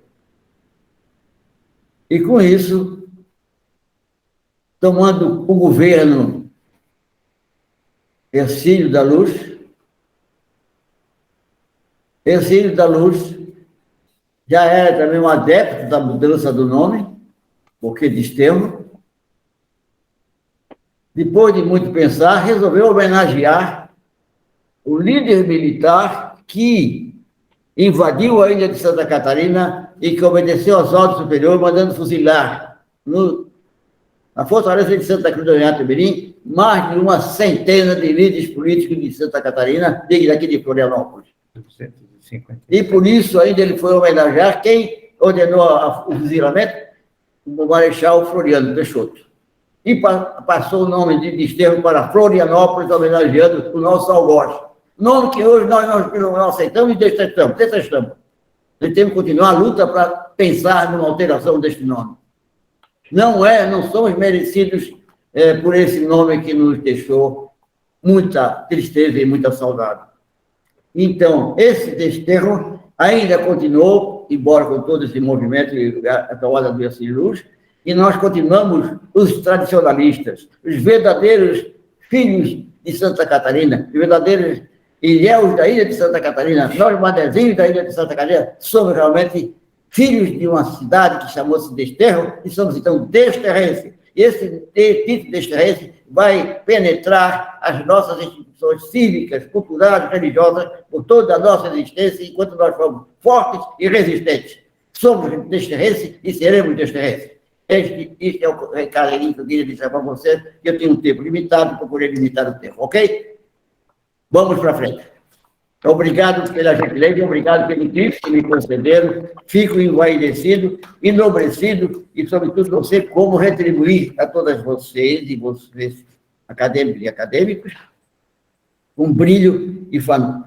E, com isso, tomando o governo Hercílio da Luz já era também um adepto da mudança do nome, porque Desterro. Depois de muito pensar, resolveu homenagear o líder militar que invadiu a ilha de Santa Catarina e que obedeceu às ordens superiores, mandando fuzilar na fortaleza de Santa Cruz do Mirim mais de uma centena de líderes políticos de Santa Catarina, daqui de Florianópolis. E por isso ainda ele foi homenagear quem ordenou o fuzilamento, o Marechal Floriano Peixoto. E passou o nome de Desterro para Florianópolis, homenageando o nosso algoz. Nome que hoje nós não aceitamos e detestamos. Nós temos que continuar a luta para pensar numa alteração deste nome. Não somos merecidos por esse nome que nos deixou muita tristeza e muita saudade. Então, esse Desterro ainda continuou, embora com todo esse movimento atuado do Ercílio Luz, e nós continuamos os tradicionalistas, os verdadeiros filhos de Santa Catarina, os verdadeiros ilhéus da ilha de Santa Catarina, nós, manezinhos da ilha de Santa Catarina, somos realmente filhos de uma cidade que chamou-se Desterro, e somos, então, desterrenses. E esse título desterrense vai penetrar as nossas instituições cívicas, culturais, religiosas, por toda a nossa existência, enquanto nós formos fortes e resistentes. Somos desterrenses e seremos desterrenses. Este é o recado que eu queria deixar para você, que eu tenho um tempo limitado, procurei limitar o tempo, ok? Vamos para frente. Obrigado pela gentileza, obrigado pelo tempo que me concederam. Fico envaidecido, enobrecido e, sobretudo, não sei como retribuir a todas vocês e vocês, acadêmicos e acadêmicos, um brilho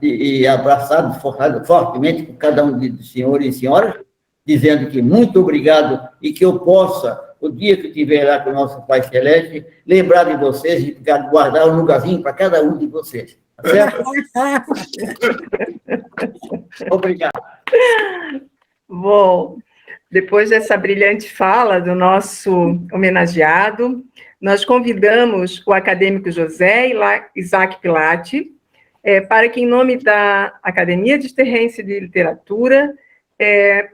e abraçado fortemente por cada um de senhores e senhoras, dizendo que muito obrigado e que eu possa, o dia que eu estiver lá com o nosso Pai Celeste, lembrar de vocês e guardar um lugarzinho para cada um de vocês. Tá certo? Obrigado. Bom, depois dessa brilhante fala do nosso homenageado, nós convidamos o acadêmico José Isaac Pilati para que, em nome da Academia Desterrense de Literatura,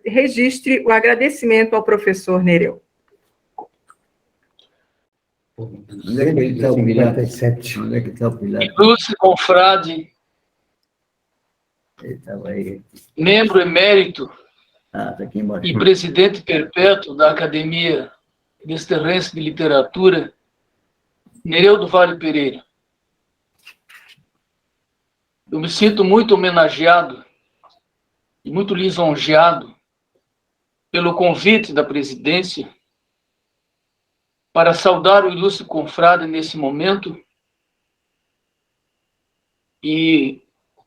registre o agradecimento ao professor Nereu. Onde é que está o Pilate? Onde é que está o Pilate? Ilustre confrade, Ele estava aí. membro emérito Ah, está aqui embaixo. e presidente perpétuo da Academia Desterrense de Literatura, Nereu do Vale Pereira. Eu me sinto muito homenageado e muito lisonjeado pelo convite da presidência para saudar o ilustre confrade nesse momento e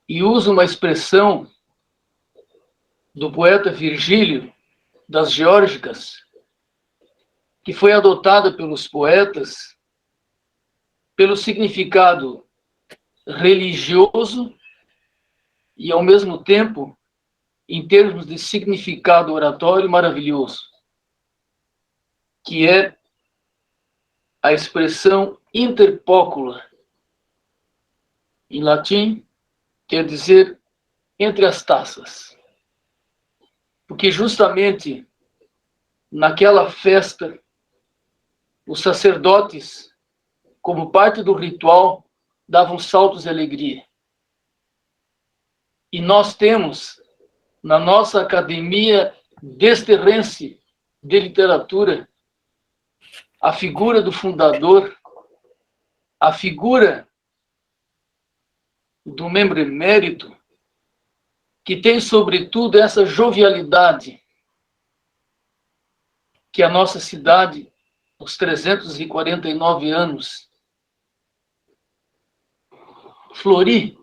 uso uma expressão do poeta Virgílio das Geórgicas, que foi adotada pelos poetas pelo significado religioso e, ao mesmo tempo, em termos de significado oratório maravilhoso, que é a expressão interpócula. Em latim, quer dizer entre as taças. Porque justamente naquela festa, os sacerdotes, como parte do ritual, davam saltos de alegria. E nós temos, na nossa Academia Desterrense de Literatura, a figura do fundador, a figura do membro emérito, que tem, sobretudo, essa jovialidade que a nossa cidade, aos 349 anos, flori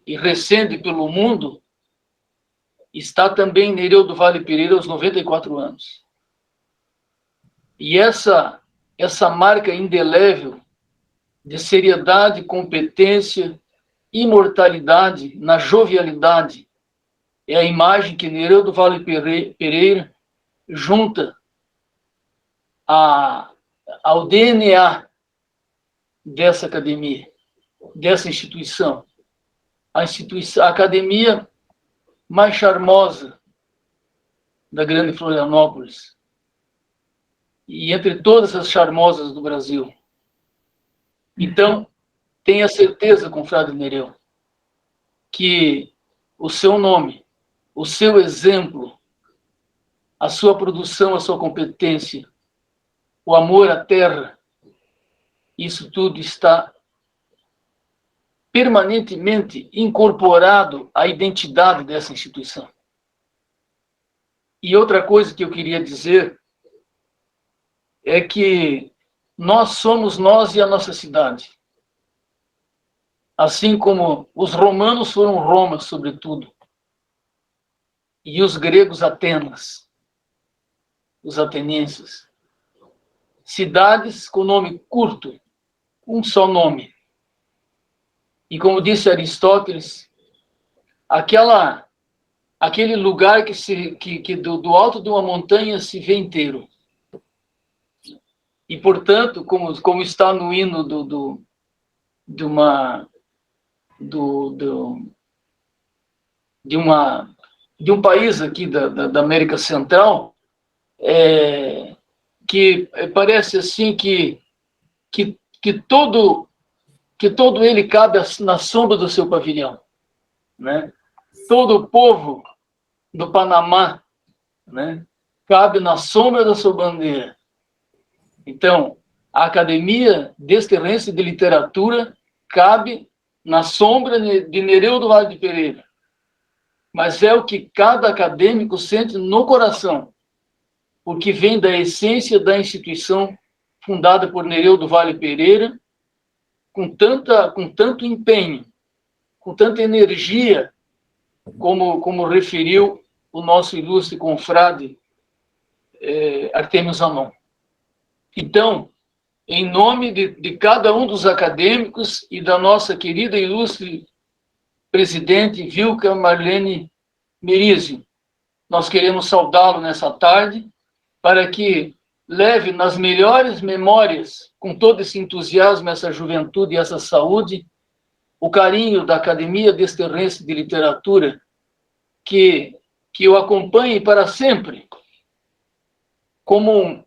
e recende pelo mundo, está também Nereu do Vale Pereira aos 94 anos. E essa marca indelével de seriedade, competência, imortalidade na jovialidade é a imagem que Nereu do Vale Pereira junta ao DNA dessa academia, dessa instituição. A academia mais charmosa da grande Florianópolis, e entre todas as charmosas do Brasil. Então, tenha certeza, confrade Nereu, que o seu nome, o seu exemplo, a sua produção, a sua competência, o amor à terra, isso tudo está permanentemente incorporado à identidade dessa instituição. E outra coisa que eu queria dizer é que nós somos nós e a nossa cidade. Assim como os romanos foram Roma, sobretudo, e os gregos Atenas, os atenienses. Cidades com nome curto, um só nome. E como disse Aristóteles, aquele lugar que do alto de uma montanha se vê inteiro. E, portanto, como está no hino de um país aqui da América Central, que parece assim que todo ele cabe na sombra do seu pavilhão, né? Todo o povo do Panamá, né, cabe na sombra da sua bandeira. Então, a Academia Desterrense de Literatura cabe na sombra de Nereu do Vale de Pereira. Mas é o que cada acadêmico sente no coração, porque vem da essência da instituição fundada por Nereu do Vale Pereira, com tanto empenho, com tanta energia, como referiu o nosso ilustre confrade Artêmio Zanon. Então, em nome de cada um dos acadêmicos e da nossa querida e ilustre presidente Vilca Marlene Merizio, nós queremos saudá-lo nessa tarde para que leve nas melhores memórias, com todo esse entusiasmo, essa juventude e essa saúde, o carinho da Academia Desterrense de Literatura, que o acompanhe para sempre, como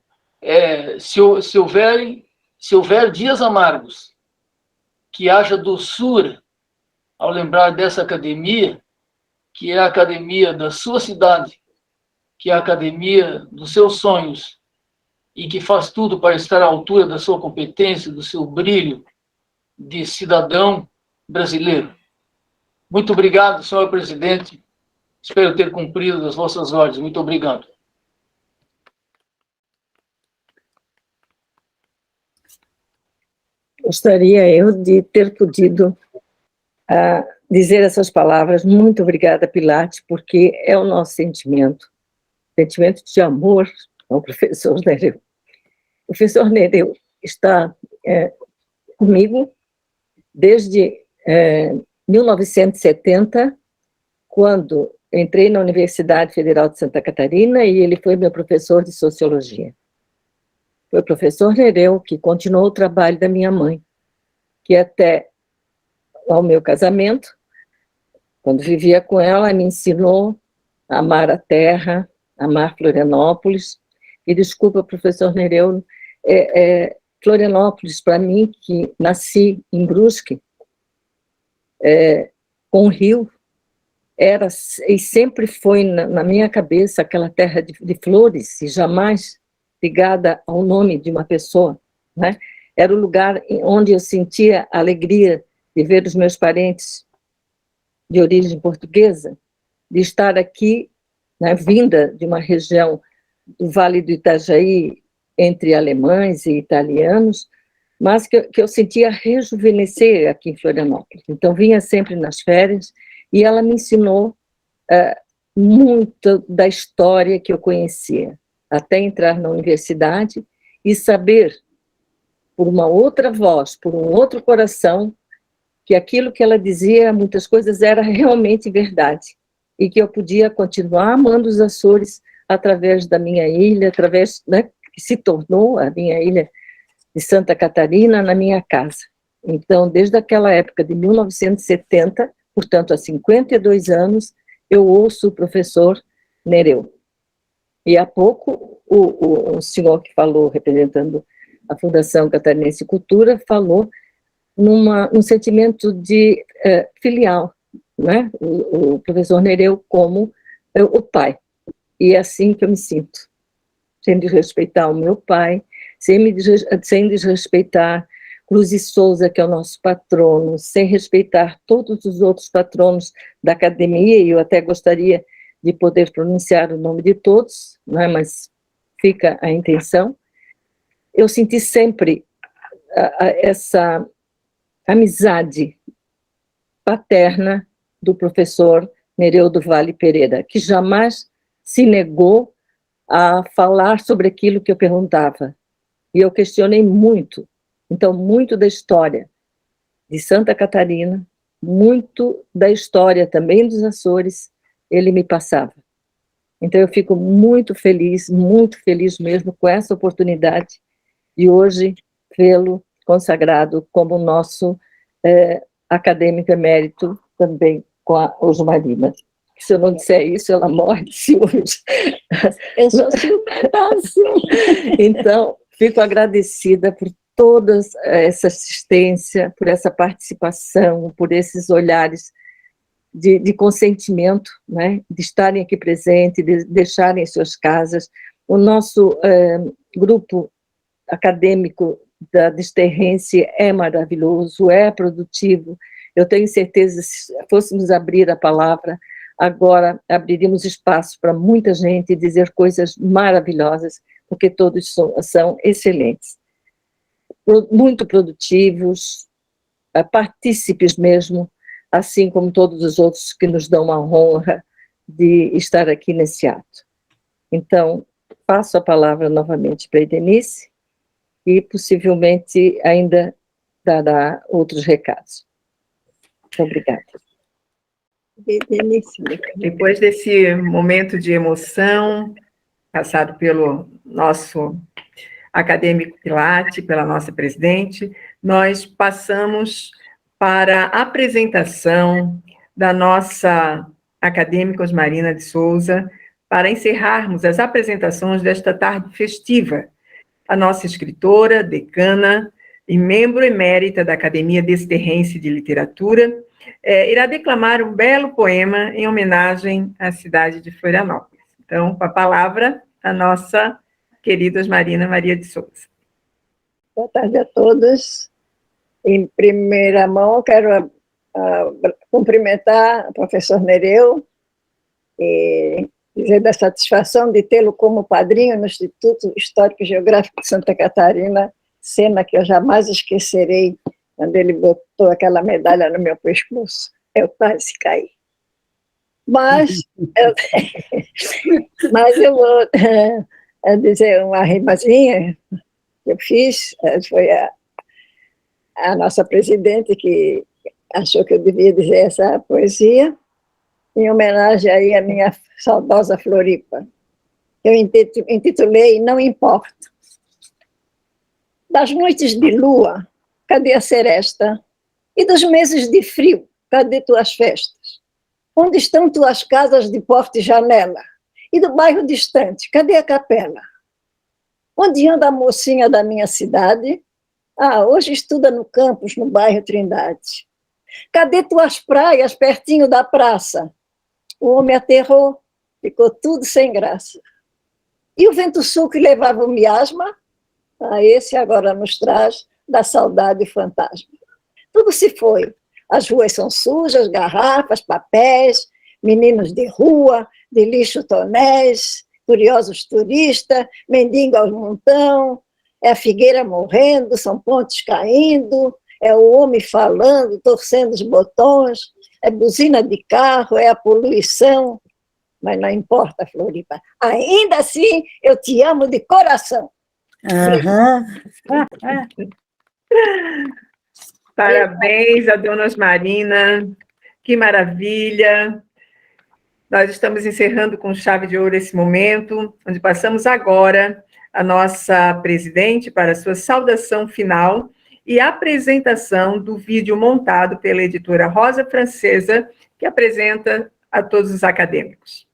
se houver dias amargos, que haja doçura ao lembrar dessa academia, que é a academia da sua cidade, que é a academia dos seus sonhos, e que faz tudo para estar à altura da sua competência, do seu brilho de cidadão brasileiro. Muito obrigado, senhor presidente. Espero ter cumprido as vossas ordens. Muito obrigado. Gostaria eu de ter podido dizer essas palavras. Muito obrigada, Pilates, porque é o nosso sentimento de amor ao professor Nereu. O professor Nereu está comigo desde 1970, quando entrei na Universidade Federal de Santa Catarina e ele foi meu professor de Sociologia. Foi o professor Nereu que continuou o trabalho da minha mãe, que até ao meu casamento, quando vivia com ela, me ensinou a amar a terra, a amar Florianópolis. E desculpa, professor Nereu, Florianópolis, para mim, que nasci em Brusque, com o rio, era e sempre foi na minha cabeça aquela terra de flores, e jamais ligada ao nome de uma pessoa, né? Era o lugar onde eu sentia a alegria de ver os meus parentes de origem portuguesa, de estar aqui, né, vinda de uma região do Vale do Itajaí, entre alemães e italianos, mas que eu sentia rejuvenescer aqui em Florianópolis. Então, vinha sempre nas férias, e ela me ensinou muito da história que eu conhecia, até entrar na universidade e saber, por uma outra voz, por um outro coração, que aquilo que ela dizia, muitas coisas, era realmente verdade, e que eu podia continuar amando os Açores através da minha ilha, através, né, que se tornou a minha ilha de Santa Catarina, na minha casa. Então, desde aquela época de 1970, portanto, há 52 anos, eu ouço o professor Nereu. E há pouco, o senhor que falou, representando a Fundação Catarinense Cultura, falou num sentimento de filial, né? O professor Nereu como o pai. E é assim que eu me sinto, sem desrespeitar o meu pai, sem desrespeitar Cruz e Souza, que é o nosso patrono, sem respeitar todos os outros patronos da academia, e eu até gostaria de poder pronunciar o nome de todos, não é? Mas fica a intenção. Eu senti sempre essa amizade paterna do professor Nereu do Vale Pereira, que jamais se negou a falar sobre aquilo que eu perguntava. E eu questionei muito, então, muito da história de Santa Catarina, muito da história também dos Açores, ele me passava. Então, eu fico muito feliz mesmo com essa oportunidade de hoje vê-lo consagrado como nosso acadêmico emérito, também com a Osmarina. Se eu não disser isso, ela morre de ciúmes. Eu sou ciumentaça. Então, fico agradecida por toda essa assistência, por essa participação, por esses olhares de consentimento, né? De estarem aqui presentes, de deixarem suas casas. O nosso grupo acadêmico da Desterrense é maravilhoso, é produtivo. Eu tenho certeza, se fôssemos abrir a palavra, agora abriríamos espaço para muita gente dizer coisas maravilhosas, porque todos são excelentes. Muito produtivos, partícipes mesmo, assim como todos os outros que nos dão a honra de estar aqui nesse ato. Então, passo a palavra novamente para a Denise, e possivelmente ainda dará outros recados. Muito obrigada. Depois desse momento de emoção, passado pelo nosso acadêmico Pilate, pela nossa presidente, nós passamos para a apresentação da nossa acadêmica Osmarina de Souza, para encerrarmos as apresentações desta tarde festiva. A nossa escritora, decana e membro emérita da Academia Desterrense de Literatura, irá declamar um belo poema em homenagem à cidade de Florianópolis. Então, com a palavra, a nossa querida Osmarina Maria de Souza. Boa tarde a todos. Em primeira mão, quero cumprimentar o professor Nereu e dizer da satisfação de tê-lo como padrinho no Instituto Histórico e Geográfico de Santa Catarina, cena que eu jamais esquecerei, quando ele botou aquela medalha no meu pescoço. Eu quase caí. Mas eu vou dizer uma rimazinha que eu fiz, foi a nossa presidente que achou que eu devia dizer essa poesia, em homenagem aí à minha saudosa Floripa. Eu intitulei Não Importa. Das noites de lua, cadê a seresta? E dos meses de frio, cadê tuas festas? Onde estão tuas casas de porta e janela? E do bairro distante, cadê a capela? Onde anda a mocinha da minha cidade? Ah, hoje estuda no campus, no bairro Trindade. Cadê tuas praias pertinho da praça? O homem aterrou, ficou tudo sem graça. E o vento sul que levava o miasma? Ah, esse agora nos traz da saudade fantasma. Tudo se foi. As ruas são sujas, garrafas, papéis, meninos de rua, de lixo tonéis, curiosos turistas, mendigo aos montão, é a figueira morrendo, são pontes caindo, é o homem falando, torcendo os botões, é buzina de carro, é a poluição, mas não importa, Floripa. Ainda assim, eu te amo de coração. Parabéns a dona Osmarina, que maravilha. Nós estamos encerrando com chave de ouro esse momento, onde passamos agora a nossa presidente para a sua saudação final e apresentação do vídeo montado pela editora Rosa Francesa, que apresenta a todos os acadêmicos.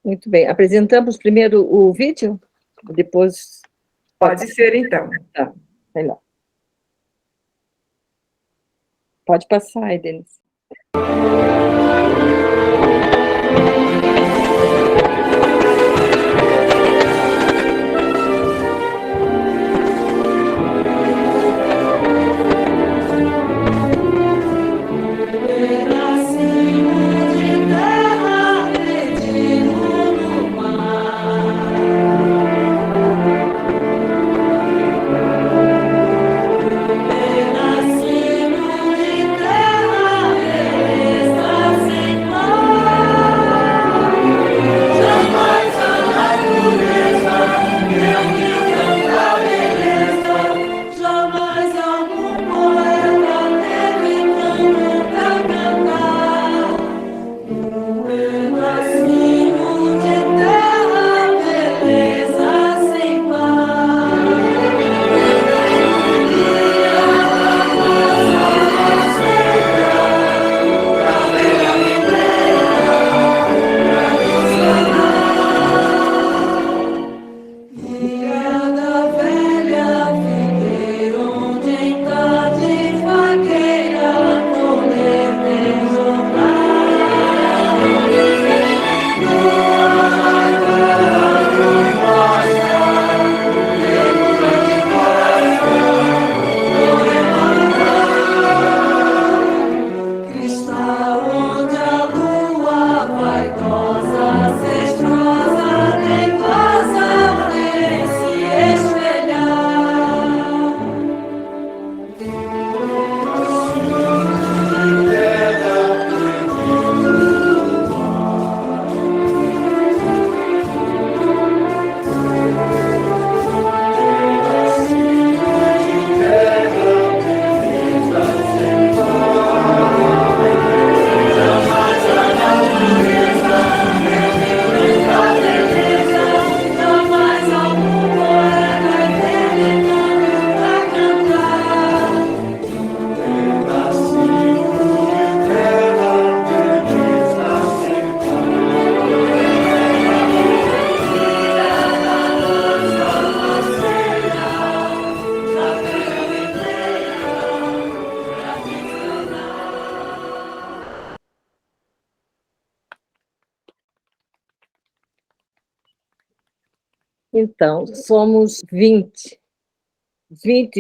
Muito bem. Apresentamos primeiro o vídeo? Depois... Pode ser, então. Tá, melhor. Pode passar aí, Denise. Então, somos 20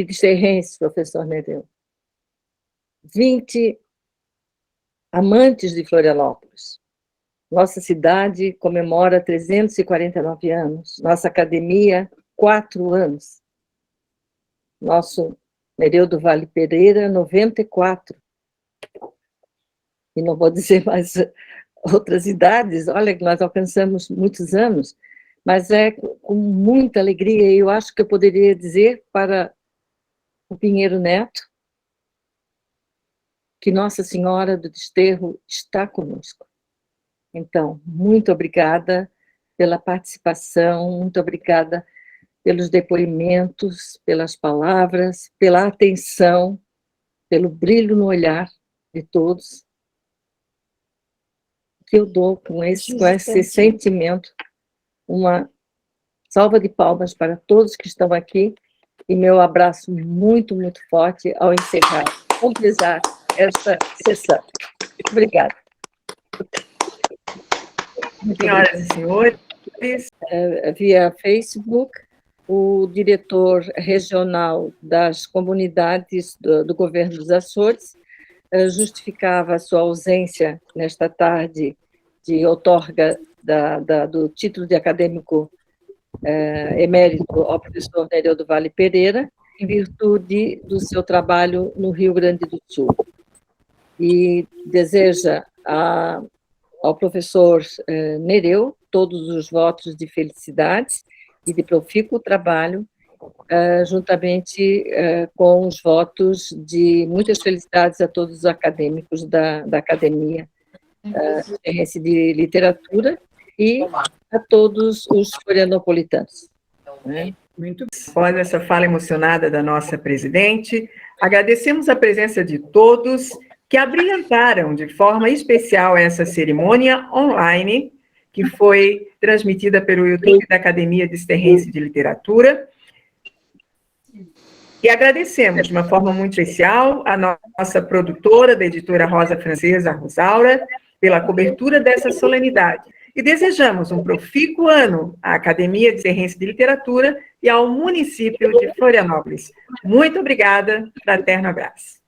bisterrenses, professor Nereu. 20 amantes de Florianópolis. Nossa cidade comemora 349 anos. Nossa academia, 4 anos. Nosso Nereu do Vale Pereira, 94. E não vou dizer mais outras idades. Olha, nós alcançamos muitos anos. Mas é com muita alegria, e eu acho que eu poderia dizer para o Pinheiro Neto que Nossa Senhora do Desterro está conosco. Então, muito obrigada pela participação, muito obrigada pelos depoimentos, pelas palavras, pela atenção, pelo brilho no olhar de todos, que eu dou com esse sentimento. Uma salva de palmas para todos que estão aqui e meu abraço muito, muito forte ao encerrar, completar esta sessão. Obrigada. Senhoras e senhores, via Facebook, o diretor regional das comunidades do governo dos Açores justificava a sua ausência nesta tarde de outorga do título de acadêmico emérito ao professor Nereu do Vale Pereira, em virtude do seu trabalho no Rio Grande do Sul. E deseja ao professor Nereu todos os votos de felicidades e de profícuo trabalho, juntamente com os votos de muitas felicidades a todos os acadêmicos da Academia de Literatura e a todos os florianopolitanos. Muito bem. Após essa fala emocionada da nossa presidente, agradecemos a presença de todos que abrilhantaram de forma especial essa cerimônia online, que foi transmitida pelo YouTube da Academia Desterrense de Literatura. E agradecemos de uma forma muito especial a nossa produtora da editora Rosa Francesa, Rosaura, pela cobertura dessa solenidade. E desejamos um profícuo ano à Academia Desterrense de Literatura e ao município de Florianópolis. Muito obrigada, fraterno abraço.